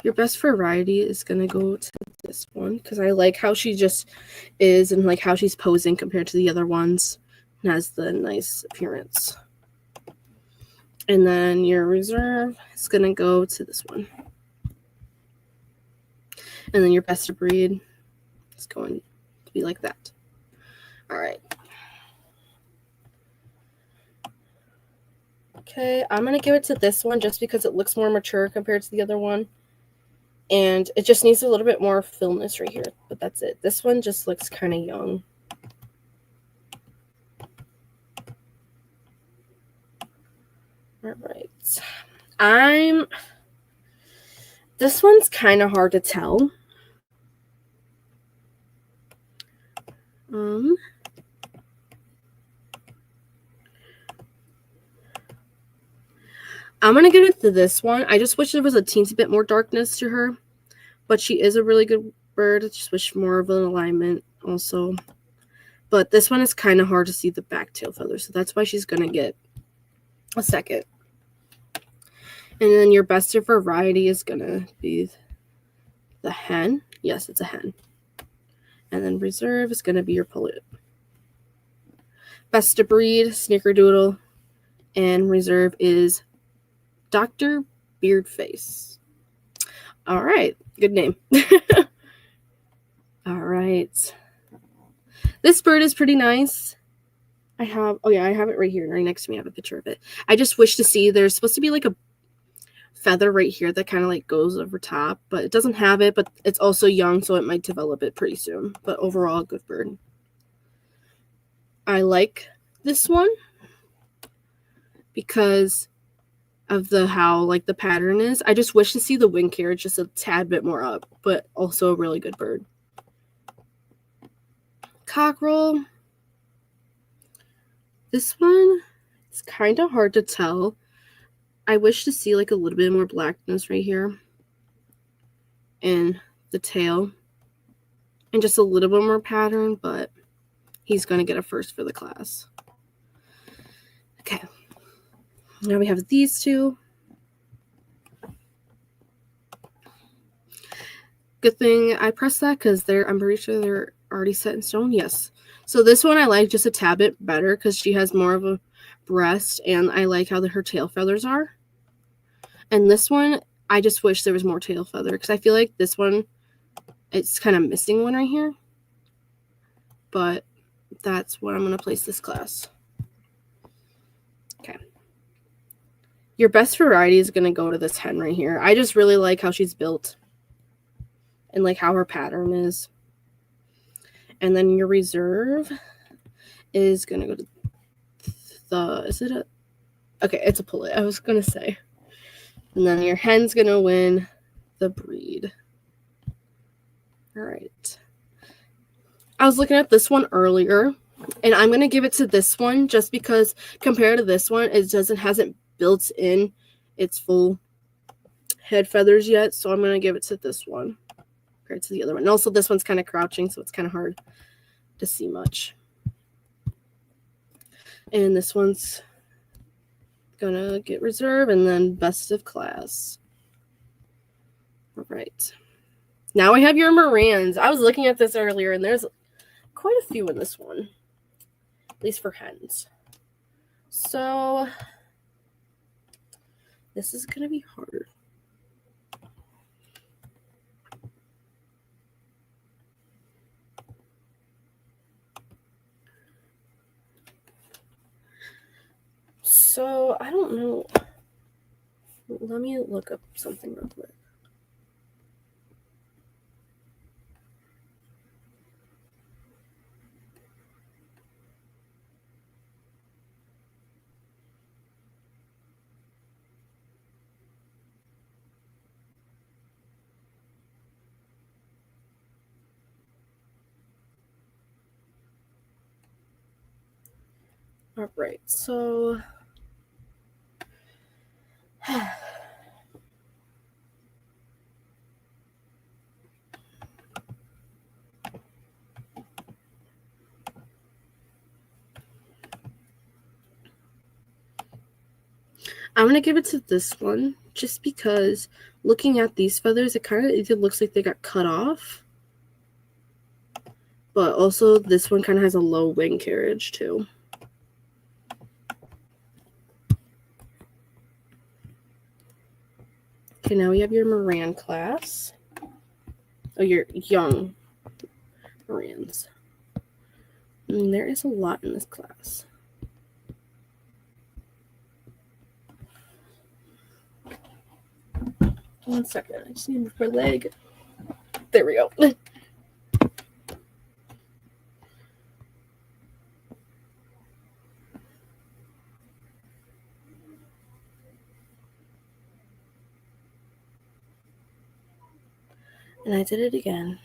Your best variety is going to go to this one because I like how she just is and like how she's posing compared to the other ones and has the nice appearance. And then your reserve is going to go to this one. And then your best of breed is going to be like that. All right. Okay, I'm going to give it to this one just because it looks more mature compared to the other one. And it just needs a little bit more fullness right here, but that's it. This one just looks kind of young. All right. This one's kind of hard to tell. I'm going to give it to this one. I just wish there was a teensy bit more darkness to her, but she is a really good bird. I just wish more of an alignment also. But this one is kind of hard to see the back tail feather, so that's why she's going to get a second. And then your best of variety is going to be the hen. Yes, it's a hen. And then reserve is going to be your pullet. Best of breed, snickerdoodle. And reserve is Dr. Beardface. All right. Good name. All right. This bird is pretty nice. I have it right here. Right next to me. I have a picture of it. I just wish to see, there's supposed to be like a feather right here that kind of like goes over top, but it doesn't have it, but it's also young, so it might develop it pretty soon. But overall, good bird. I like this one because of how like the pattern is. I just wish to see the wing carriage just a tad bit more up, but also a really good bird. Cockerel. This one, it's kind of hard to tell. I wish to see like a little bit more blackness right here in the tail and just a little bit more pattern, but he's going to get a first for the class. Okay. Now we have these two. Good thing I pressed that because I'm pretty sure they're already set in stone. Yes. So this one I like just a tad bit better because she has more of a breast, and I like how her tail feathers are. And this one, I just wish there was more tail feather because I feel like this one, it's kind of missing one right here. But that's what I'm going to place this class. Okay. Your best variety is going to go to this hen right here. I just really like how she's built and like how her pattern is. And then your reserve is going to go to okay, it's a pullet. I was going to say. And then your hen's going to win the breed. All right. I was looking at this one earlier, and I'm going to give it to this one just because compared to this one, it hasn't built in its full head feathers yet. So I'm going to give it to this one compared to the other one. And also this one's kind of crouching, so it's kind of hard to see much. And this one's gonna get reserve and then best of class. All right. Now we have your Morans. I was looking at this earlier, and there's quite a few in this one, at least for hens. So this is gonna be hard. So I don't know. Let me look up something real quick. All right, so I'm going to give it to this one just because looking at these feathers, it looks like they got cut off. But also this one kind of has a low wing carriage too. Okay, now we have your Moran class. Oh, your young Morans. And there is a lot in this class. One second, I just need to move my leg. There we go. And I did it again.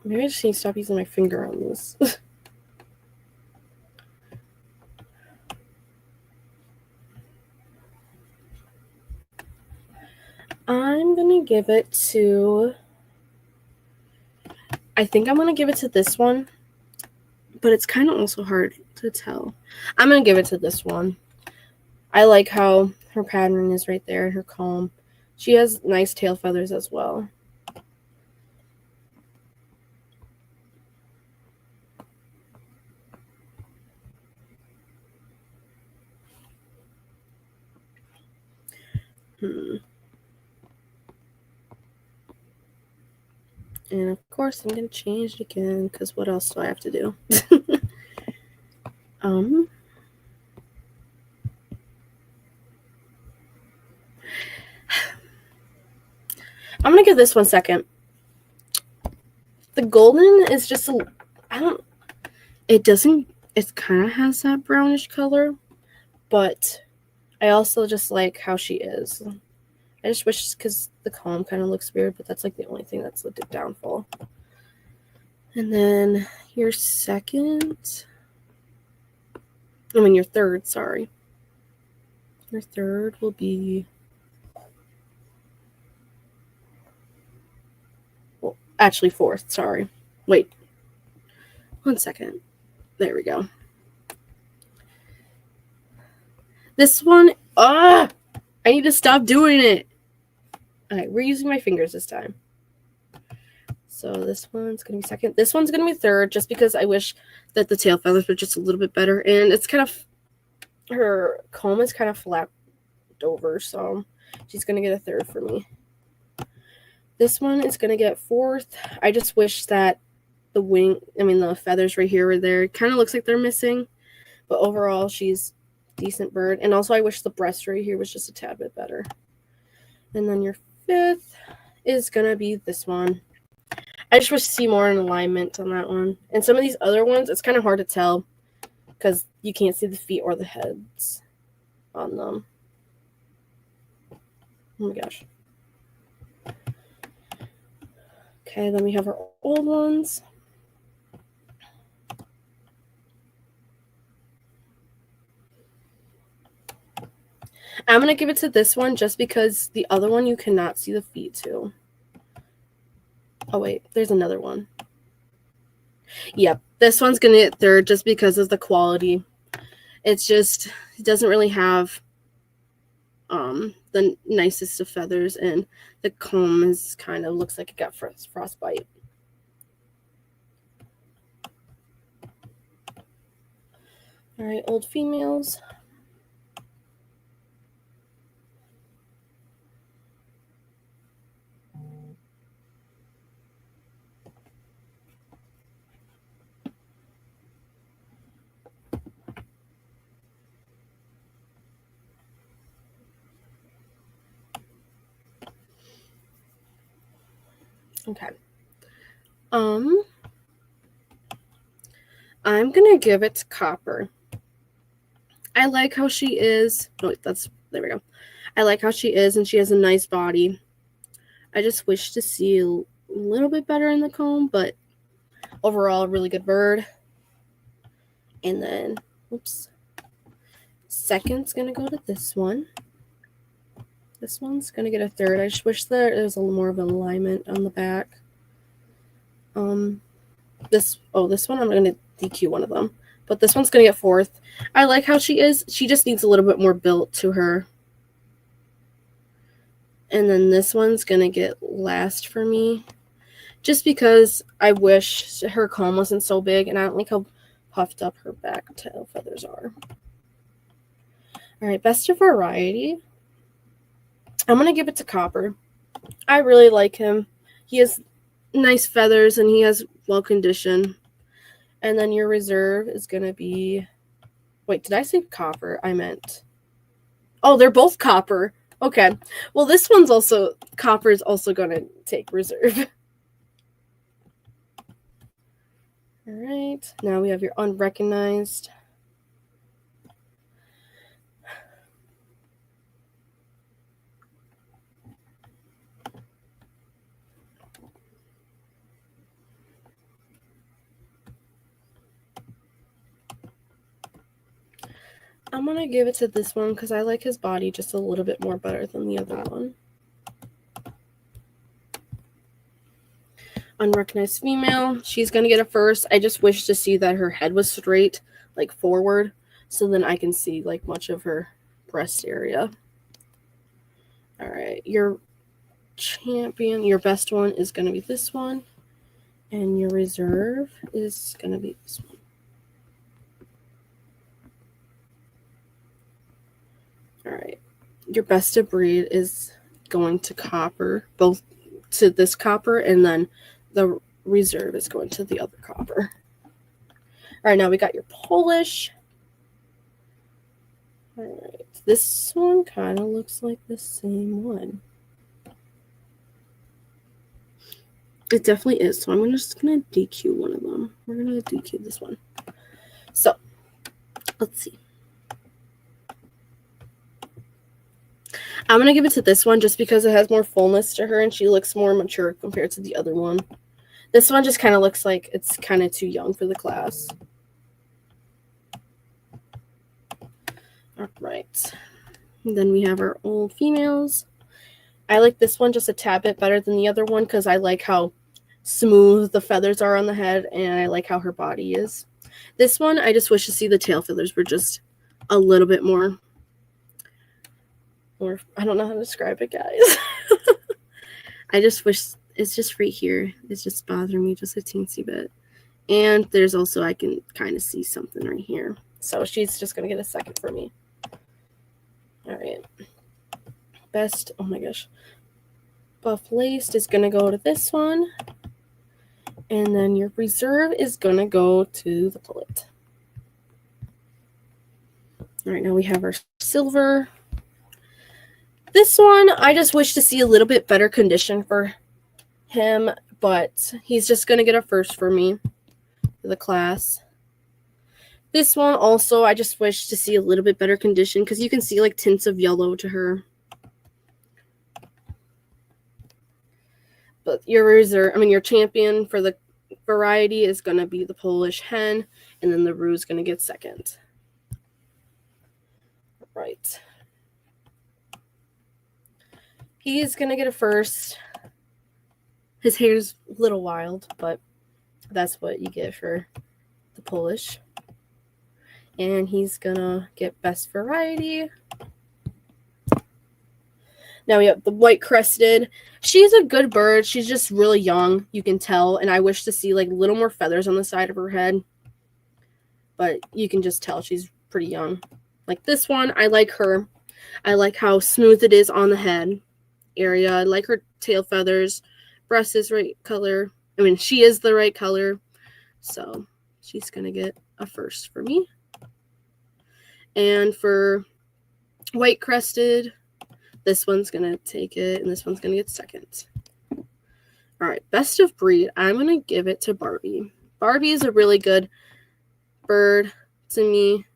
Maybe I just need to stop using my finger on this. I'm going to give it to... I think I'm going to give it to this one. But it's kind of also hard to tell. I'm going to give it to this one. I like how her pattern is right there, her comb. She has nice tail feathers as well. And of course, I'm going to change it again, because what else do I have to do? I'm going to give this 1 second. The golden is just it kind of has that brownish color, but I also just like how she is. I just wish, because the comb kind of looks weird, but that's like the only thing that's the downfall. And then your third, sorry. Your third will be... Well, actually fourth, sorry. Wait. 1 second. There we go. This one... I need to stop doing it. Alright, we're using my fingers this time. So this one's going to be second. This one's going to be third, just because I wish that the tail feathers were just a little bit better. And it's kind of... Her comb is kind of flapped over, so she's going to get a third for me. This one is going to get fourth. I just wish that the feathers right here were there. It kind of looks like they're missing. But overall, she's a decent bird. And also, I wish the breast right here was just a tad bit better. And then your fifth is going to be this one. I just wish to see more in alignment on that one. And some of these other ones, it's kind of hard to tell because you can't see the feet or the heads on them. Oh my gosh. Okay, then we have our old ones. I'm going to give it to this one just because the other one you cannot see the feet to. Oh, wait, there's another one. Yep, this one's going to get third just because of the quality. It's just, it doesn't really have the nicest of feathers, and the comb is kind of looks like it got frostbite. All right, old females. Okay. I'm gonna give it to Copper. I like how she is. Oh, there we go. I like how she is, and she has a nice body. I just wish to see a little bit better in the comb, but overall, a really good bird. And then, oops. Second's gonna go to this one. This one's gonna get a third. I just wish there was a little more of an alignment on the back. This one I'm gonna DQ one of them, but this one's gonna get fourth. I like how she is. She just needs a little bit more built to her. And then this one's going to get last for me. Just because I wish her comb wasn't so big, and I don't like how puffed up her back tail feathers are. All right, best of variety. I'm going to give it to Copper. I really like him. He has nice feathers, and he has well condition. And then your reserve is going to be... Wait, did I say Copper? I meant... Oh, they're both Copper. Okay. Well, this one's also... Copper is also going to take reserve. All right. Now we have your unrecognized. I'm going to give it to this one because I like his body just a little bit more better than the other one. Unrecognized female. She's going to get a first. I just wish to see that her head was straight, like forward, so then I can see like much of her breast area. All right. Your champion, your best one is going to be this one. And your reserve is going to be this one. All right. Your best of breed is going to Copper, both to this Copper, and then the reserve is going to the other Copper. All right, now we got your Polish. All right. This one kind of looks like the same one. It definitely is. So I'm just going to DQ one of them. We're going to DQ this one. So let's see. I'm going to give it to this one just because it has more fullness to her and she looks more mature compared to the other one. This one just kind of looks like it's kind of too young for the class. All right. And then we have our old females. I like this one just a tad bit better than the other one because I like how smooth the feathers are on the head and I like how her body is. This one, I just wish to see the tail feathers were just a little bit more, or I don't know how to describe it, guys. I just wish it's just right here. It's just bothering me just a teensy bit. And there's also, I can kind of see something right here. So she's just going to get a second for me. All right. Best, oh my gosh. Buff laced is going to go to this one. And then your reserve is going to go to the pullet. All right, now we have our silver. This one, I just wish to see a little bit better condition for him, but he's just going to get a first for me for the class. This one also, I just wish to see a little bit better condition because you can see like tints of yellow to her. But your reserve, your champion for the variety is going to be the Polish hen, and then the roux is going to get second. Right. He is going to get a first. His hair's a little wild, but that's what you get for the Polish. And he's going to get best variety. Now we have the white crested. She's a good bird. She's just really young, you can tell. And I wish to see like little more feathers on the side of her head. But you can just tell she's pretty young. Like this one, I like her. I like how smooth it is on the head area. I like her tail feathers. Breast is right color. She is the right color. So she's going to get a first for me. And for white crested, this one's going to take it, and this one's going to get second. All right, best of breed. I'm going to give it to Barbie. Barbie is a really good bird to me.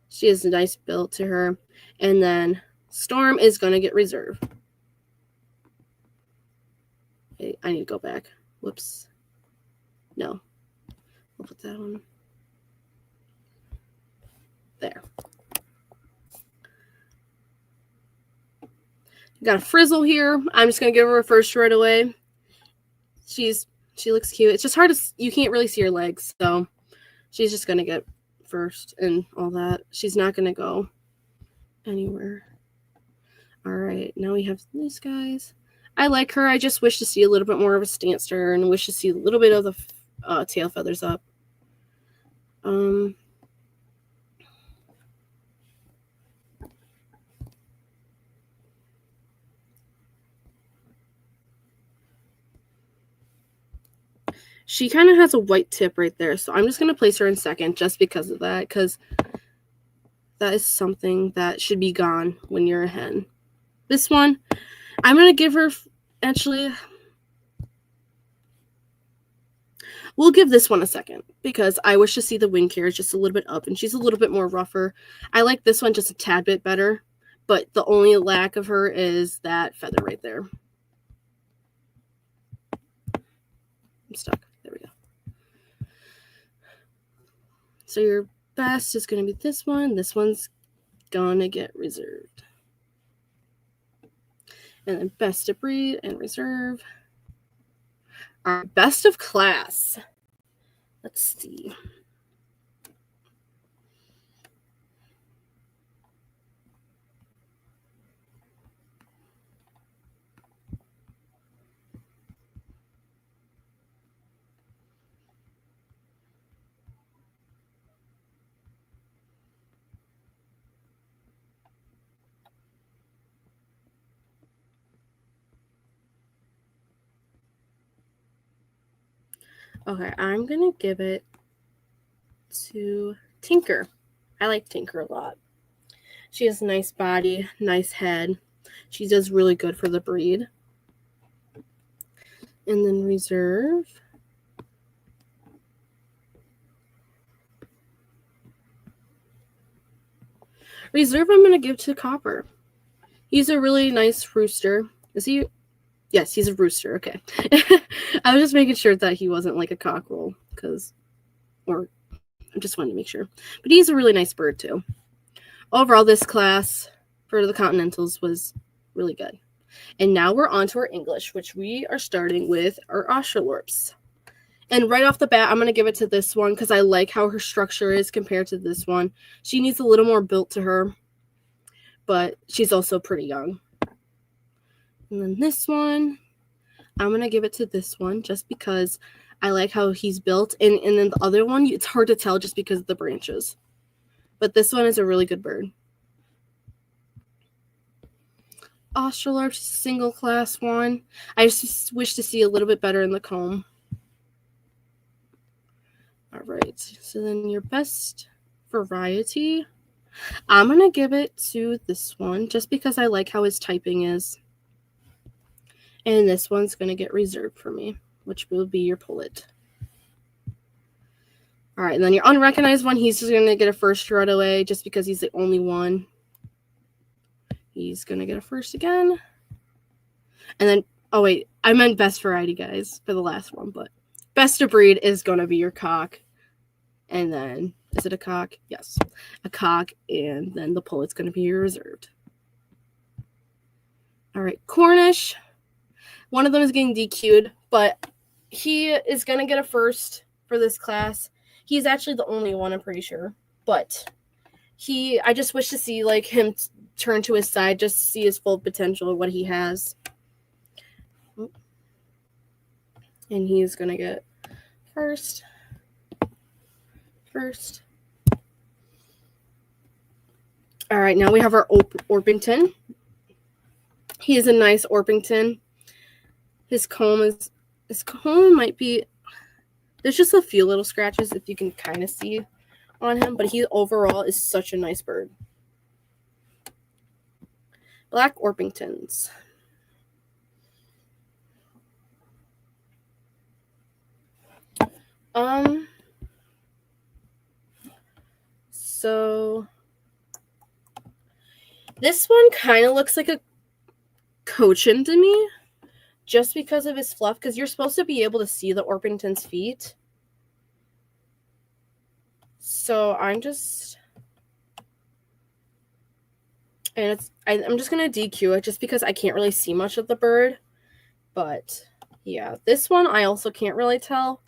She has a nice build to her. And then Storm is going to get reserve. Okay, I need to go back. Whoops. No. I'll put that on. There. Got a frizzle here. I'm just going to give her a first right away. She looks cute. It's just hard to, you can't really see her legs, so she's just going to get first and all that. She's not going to go anywhere. All right, now we have these guys. I like her. I just wish to see a little bit more of a stance to her and wish to see a little bit of the tail feathers up. She kind of has a white tip right there, so I'm just going to place her in second just because of that, because that is something that should be gone when you're a hen. This one, I'm going to give her, actually, we'll give this one a second because I wish to see the wing carriage just a little bit up, and she's a little bit more rougher. I like this one just a tad bit better, but the only lack of her is that feather right there. I'm stuck. There we go. So your best is going to be this one. This one's going to get reserved. And then best of breed and reserve. Our best of class. Let's see. Okay, I'm going to give it to Tinker. I like Tinker a lot. She has a nice body, nice head. She does really good for the breed. And then reserve. Reserve I'm going to give to Copper. He's a really nice rooster. Is he? Yes, he's a rooster. Okay. I was just making sure that he wasn't like a cockerel or I just wanted to make sure. But he's a really nice bird too. Overall, this class for the Continentals was really good. And now we're on to our English, which we are starting with our Australorps. And right off the bat, I'm going to give it to this one because I like how her structure is compared to this one. She needs a little more built to her, but she's also pretty young. And then this one, I'm going to give it to this one just because I like how he's built. And then the other one, it's hard to tell just because of the branches. But this one is a really good bird. Australorps, single class one. I just wish to see a little bit better in the comb. All right, so then your best variety, I'm going to give it to this one just because I like how his typing is. And this one's going to get reserved for me, which will be your pullet. All right, and then your unrecognized one, he's just going to get a first right away just because he's the only one. He's going to get a first again. And then, oh wait, I meant best variety, guys, for the last one, but best of breed is going to be your cock. And then, is it a cock? Yes, a cock. And then the pullet's going to be your reserved. All right, Cornish. One of them is getting DQ'd, but he is going to get a first for this class. He's actually the only one, I'm pretty sure. But I just wish to see like him turn to his side just to see his full potential of what he has. And he's going to get first. All right, now we have our Orpington. He is a nice Orpington. His comb might be, there's just a few little scratches if you can kind of see on him, but he overall is such a nice bird. Black Orpingtons. So this one kind of looks like a Cochin to me, just because of his fluff, because you're supposed to be able to see the Orpington's feet. So I'm just gonna DQ it just because I can't really see much of the bird. But yeah, this one I also can't really tell,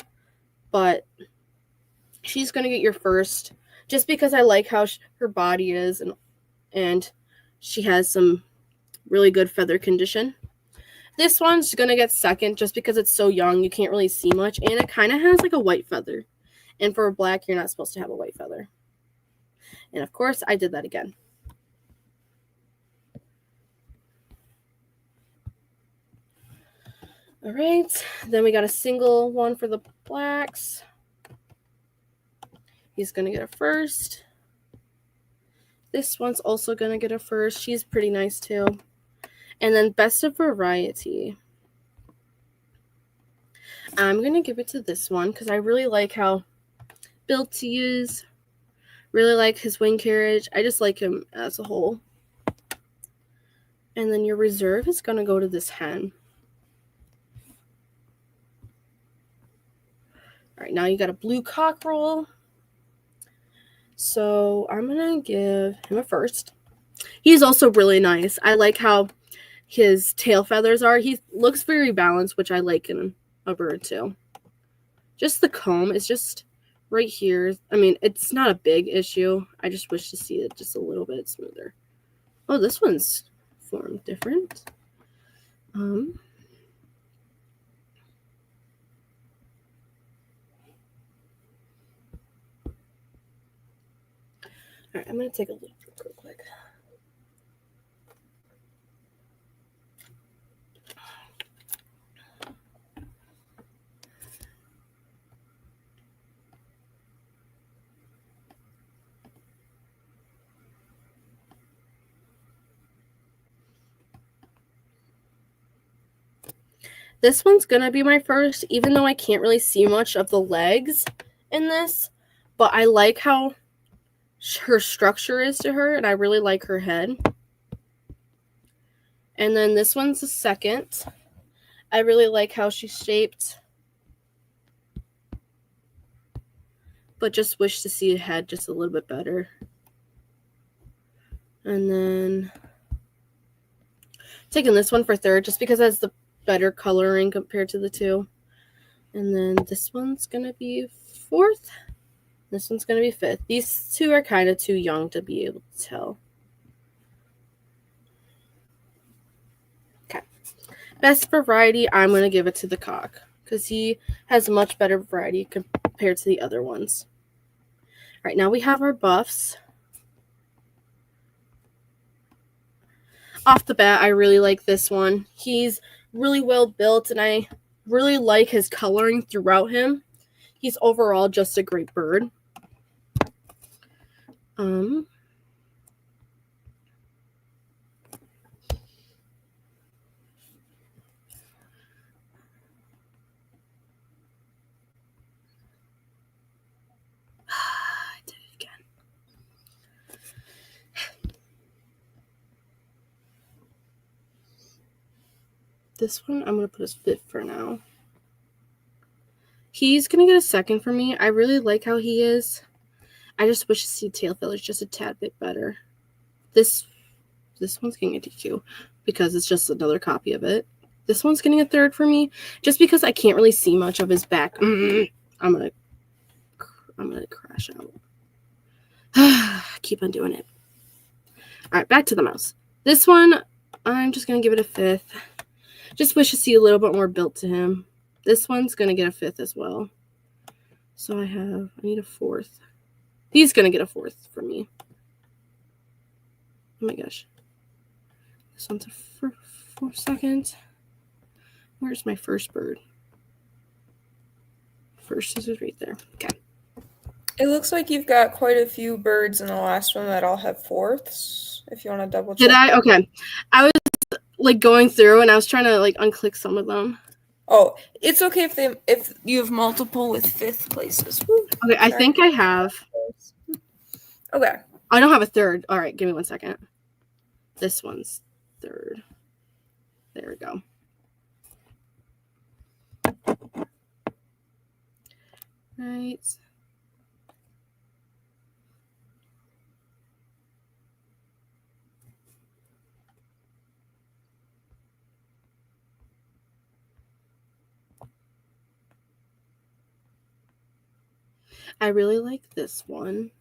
but she's gonna get your first just because I like how her body is, and she has some really good feather condition. This one's going to get second just because it's so young. You can't really see much. And it kind of has like a white feather. And for a black, you're not supposed to have a white feather. And of course, I did that again. All right. Then we got a single one for the blacks. He's going to get a first. This one's also going to get a first. She's pretty nice too. And then best of variety. I'm going to give it to this one because I really like how built he is. Really like his wing carriage. I just like him as a whole. And then your reserve is going to go to this hen. All right, now you got a blue cockerel. So I'm going to give him a first. He's also really nice. I like how his tail feathers are. He looks very balanced, which I like in a bird too. Just the comb is just right here. I mean, it's not a big issue. I just wish to see it just a little bit smoother. Oh, this one's formed different. All right, I'm going to take a look real quick. This one's going to be my first, even though I can't really see much of the legs in this. But I like how her structure is to her, and I really like her head. And then this one's the second. I really like how she's shaped. But just wish to see a head just a little bit better. And then taking this one for third just because it has the better coloring compared to the two. And then this one's going to be fourth. This one's going to be fifth. These two are kind of too young to be able to tell. Okay. Best variety, I'm going to give it to the cock because he has a much better variety compared to the other ones. All right, now we have our buffs. Off the bat, I really like this one. He's really well built, and I really like his coloring throughout him. He's overall just a great bird. I did it again. This one, I'm going to put as fifth for now. He's going to get a second for me. I really like how he is. I just wish to see tail feathers just a tad bit better. This one's getting a DQ because it's just another copy of it. This one's getting a third for me just because I can't really see much of his back. I'm gonna crash out. Keep on doing it. All right, back to the mouse. This one, I'm just gonna give it a fifth. Just wish to see a little bit more built to him. This one's gonna get a fifth as well. So I need a fourth. He's gonna get a fourth for me. Oh my gosh. This one's a for second. Where's my first bird? First is right there. Okay. It looks like you've got quite a few birds in the last one that all have fourths. If you want to double check. Did I? Okay. I was like going through and I was trying to like unclick some of them. Oh, it's okay if you have multiple with fifth places. Woo. Okay, I think I have. Okay. I don't have a third. All right, give me 1 second. This one's third. There we go. Right. I really like this one.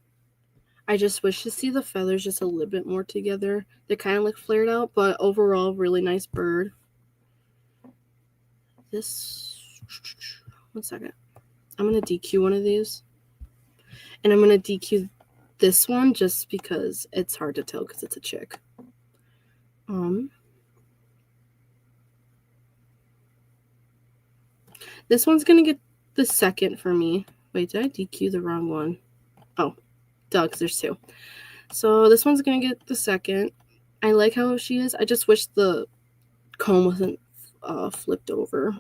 I just wish to see the feathers just a little bit more together. They kind of look flared out, but overall, really nice bird. This, 1 second. I'm going to DQ one of these. And I'm going to DQ this one just because it's hard to tell because it's a chick. This one's going to get the second for me. Wait, did I DQ the wrong one? Oh, duh, because there's two. So this one's going to get the second. I like how she is. I just wish the comb wasn't flipped over.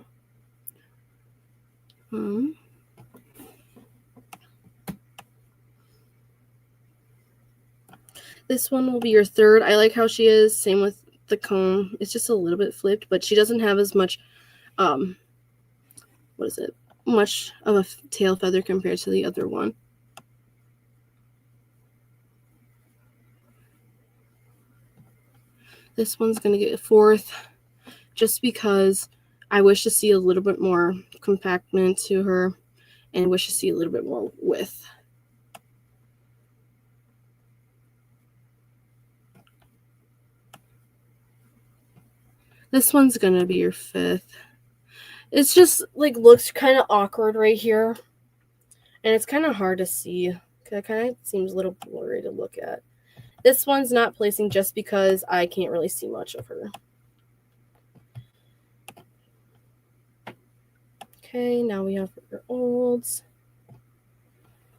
This one will be your third. I like how she is. Same with the comb. It's just a little bit flipped, but she doesn't have as much, much of a tail feather compared to the other one. This one's going to get a fourth just because I wish to see a little bit more compactment to her and wish to see a little bit more width. This one's going to be your fifth. It's just like looks kind of awkward right here. And it's kind of hard to see. It kind of seems a little blurry to look at. This one's not placing just because I can't really see much of her. Okay, now we have your olds.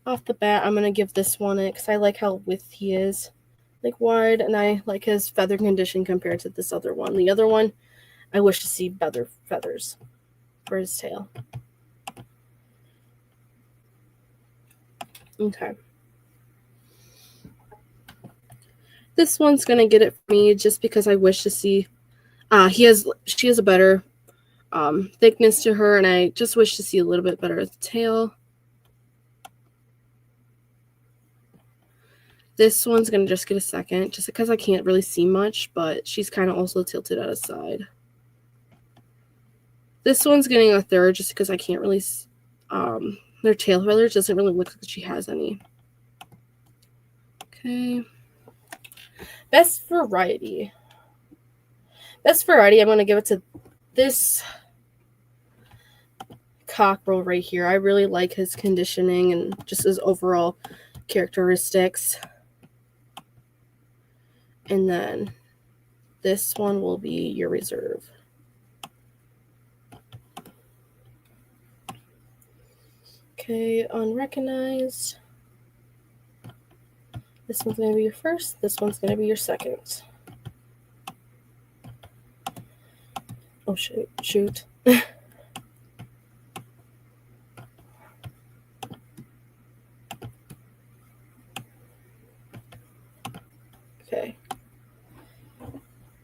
Off the bat, I'm going to give this one it because I like how width he is. Like wide, and I like his feather condition compared to this other one. The other one, I wish to see better feathers for his tail. Okay. This one's going to get it for me just because I wish to see she has a better thickness to her, and I just wish to see a little bit better at the tail. This one's going to just get a second just because I can't really see much, but she's kind of also tilted at a side. This one's getting a third just because I can't really their tail feathers doesn't really look like she has any. Okay. Best variety. Best variety, I'm going to give it to this cockerel right here. I really like his conditioning and just his overall characteristics. And then this one will be your reserve. Okay, unrecognized. This one's going to be your first. This one's going to be your second. Oh, shoot. Okay.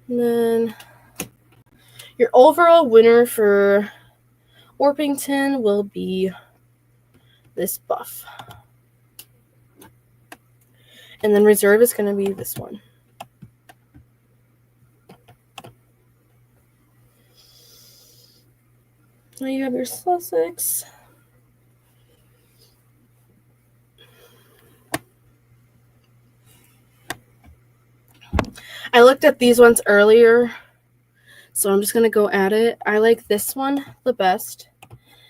And then your overall winner for Orpington will be this buff. And then reserve is going to be this one. Now you have your Sussex. I looked at these ones earlier, so I'm just going to go at it. I like this one the best.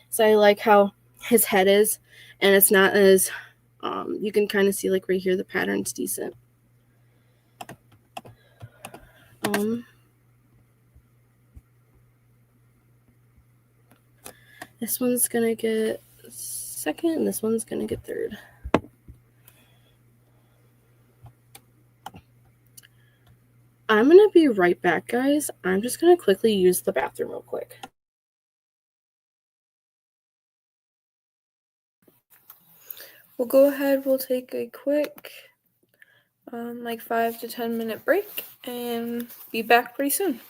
So I like how his head is, and it's not as, you can kind of see like right here, the pattern's decent. This one's going to get second, and this one's going to get third. I'm going to be right back, guys. I'm just going to quickly use the bathroom real quick. We'll go ahead. We'll take a quick, like 5 to 10 minute break and be back pretty soon.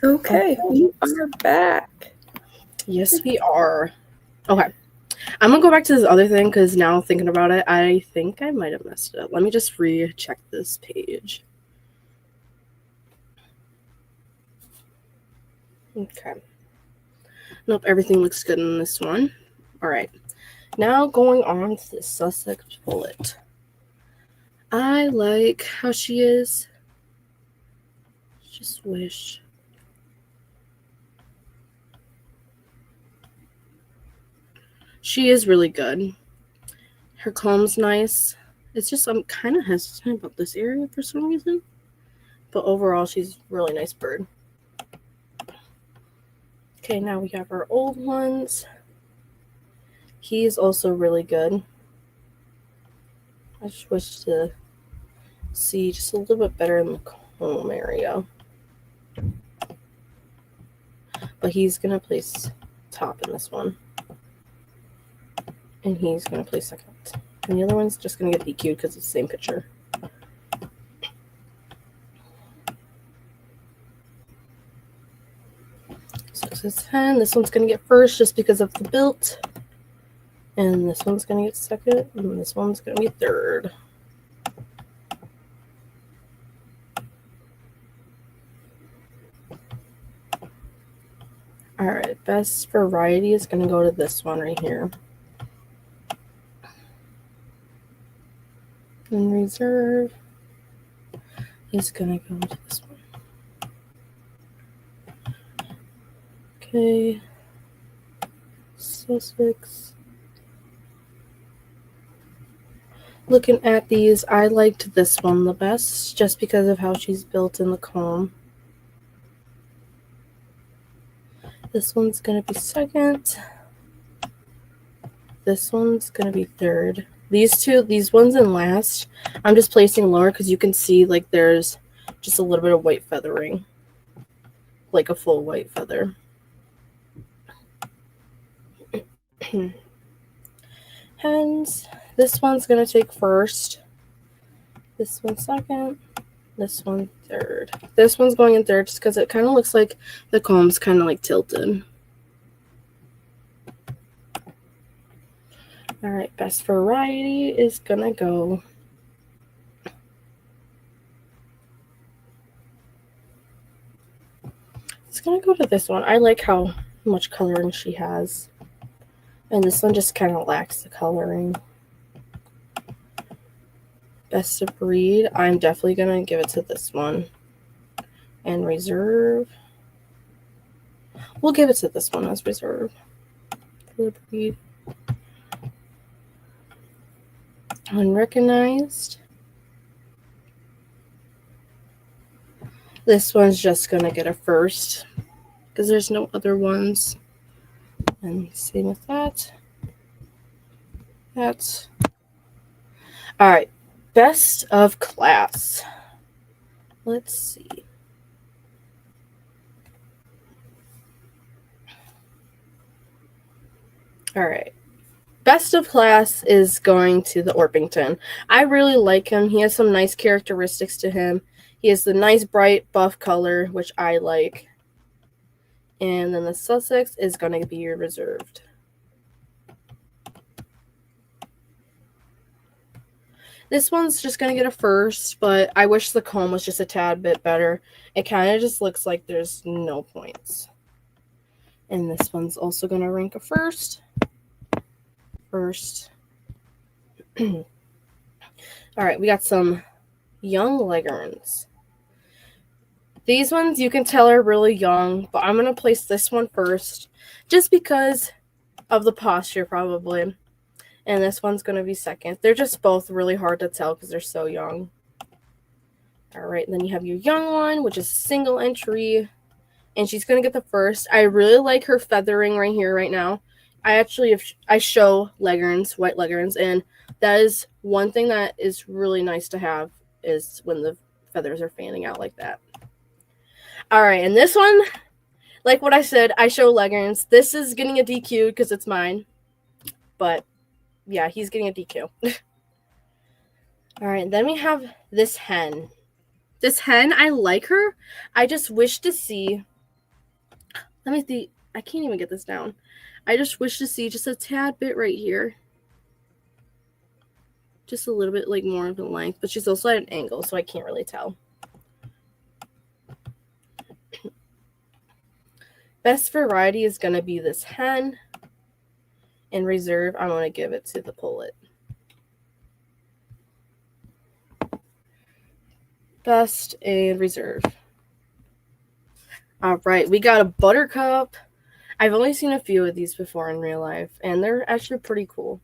Okay, we are back. Yes, we are. Okay. I'm going to go back to this other thing because now thinking about it, I think I might have messed it up. Let me just recheck this page. Okay. Nope, everything looks good in this one. All right. Now going on to the Sussex Pullet. I like how she is. Just wish. She is really good. Her comb's nice. It's just I'm kind of hesitant about this area for some reason. But overall, she's a really nice bird. Okay, now we have our old ones. He's also really good. I just wish to see just a little bit better in the comb area. But he's going to place top in this one. And he's going to place second. And the other one's just going to get DQ'd because it's the same picture. So this is 10. This one's going to get first just because of the built. And this one's going to get second. And this one's going to be third. Alright, best variety is going to go to this one right here. And reserve is going to go to this one. Okay. Sussex. Looking at these, I liked this one the best just because of how she's built in the comb. This one's going to be second. This one's going to be third. These ones in last, I'm just placing lower because you can see like there's just a little bit of white feathering. Like a full white feather. Hens. This one's going to take first. This one second. This one third. This one's going in third just because it kind of looks like the comb's kind of like tilted. All right, best variety is going to go. It's going to go to this one. I like how much coloring she has. And this one just kind of lacks the coloring. Best of breed, I'm definitely going to give it to this one. And reserve. We'll give it to this one as reserve. For the breed. Unrecognized. This one's just going to get a first. Because there's no other ones. And same with that. That's. Alright. Best of class. Let's see. Alright. Best of class is going to the Orpington. I really like him. He has some nice characteristics to him. He has the nice bright buff color, which I like. And then the Sussex is going to be reserved. This one's just going to get a first, but I wish the comb was just a tad bit better. It kind of just looks like there's no points. And this one's also going to rank a first. First. All right, we got some young leghorns. These ones you can tell are really young, but I'm going to place this one first just because of the posture probably. And this one's going to be second. They're just both really hard to tell because they're so young. All right, then you have your young one, which is single entry. And she's going to get the first. I really like her feathering right here, right now. I show leghorns, white leghorns. And that is one thing that is really nice to have is when the feathers are fanning out like that. All right, and this one, like what I said, I show leghorns. This is getting a DQ because it's mine. But yeah, he's getting a DQ. All right, then we have this hen. This hen, I like her. I just wish to see. Let me see. I can't even get this down. I just wish to see just a tad bit right here. Just a little bit like more of the length, but she's also at an angle, so I can't really tell. Best variety is going to be this hen. In reserve, I'm going to give it to the pullet. Best and reserve. All right, we got a buttercup. I've only seen a few of these before in real life, and they're actually pretty cool.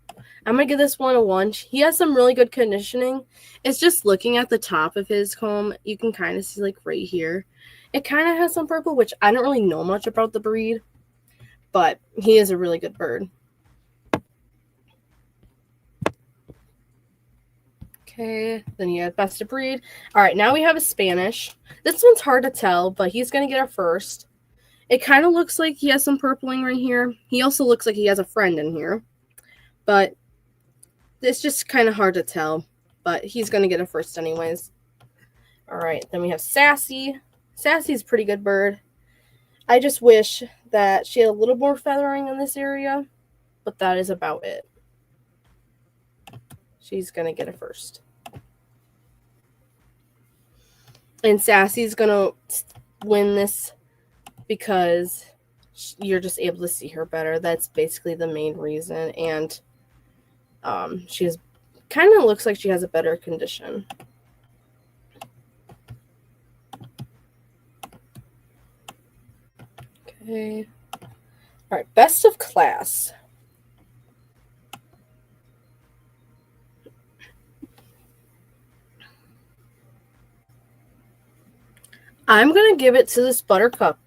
I'm going to give this one a 1. He has some really good conditioning. It's just looking at the top of his comb, you can kind of see, like, right here. It kind of has some purple, which I don't really know much about the breed, but he is a really good bird. Okay, then you have best of breed. All right, now we have a Spanish. This one's hard to tell, but he's going to get a first. It kind of looks like he has some purpling right here. He also looks like he has a friend in here, but it's just kind of hard to tell, but he's going to get a first anyways. All right, then we have Sassy. Sassy's a pretty good bird. I just wish that she had a little more feathering in this area, but that is about it. She's going to get a first. And Sassy's going to win this because you're just able to see her better. That's basically the main reason. And she's kind of looks like she has a better condition. Okay. All right, best of class. I'm going to give it to this buttercup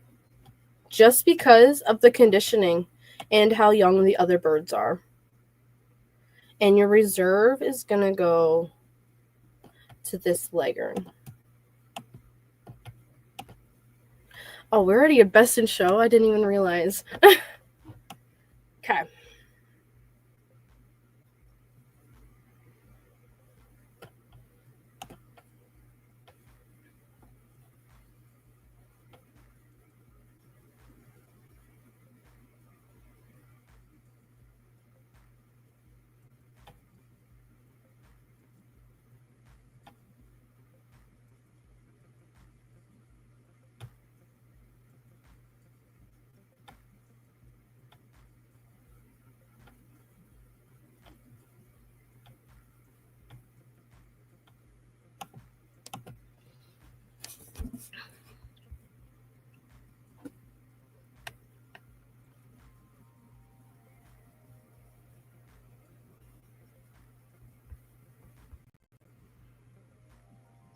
just because of the conditioning and how young the other birds are. And your reserve is going to go to this leghorn. Oh, we're already at best in show? I didn't even realize. Okay.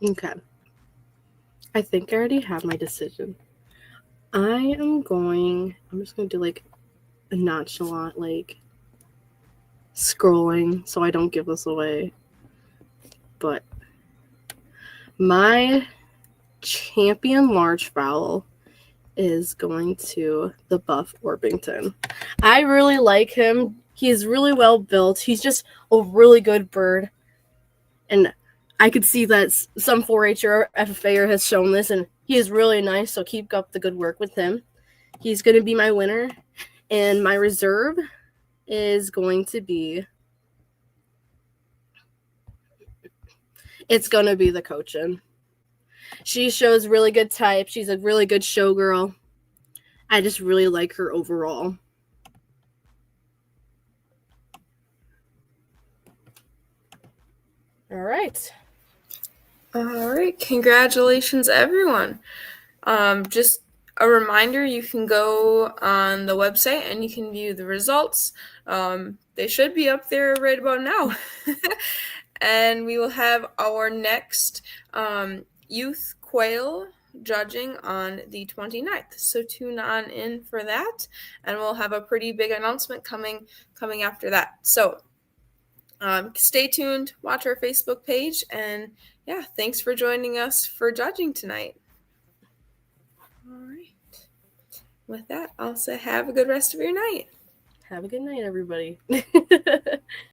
Okay. I think I already have my decision. I'm just going to do like a nonchalant, like scrolling so I don't give this away. But my champion largefowl is going to the Buff Orpington. I really like him. He's really well built. He's just a really good bird. And I could see that some 4-H'er FFA'er has shown this, and he is really nice, so keep up the good work with him. He's going to be my winner, and my reserve is going to be... It's going to be the Cochin. She shows really good type. She's a really good showgirl. I just really like her overall. All right. All right. Congratulations, everyone. Just a reminder, you can go on the website and you can view the results. They should be up there right about now. And we will have our next youth quail judging on the 29th. So tune on in for that, and we'll have a pretty big announcement coming after that. So stay tuned, watch our Facebook page, and yeah, thanks for joining us for judging tonight. All right. With that, I'll say have a good rest of your night. Have a good night, everybody.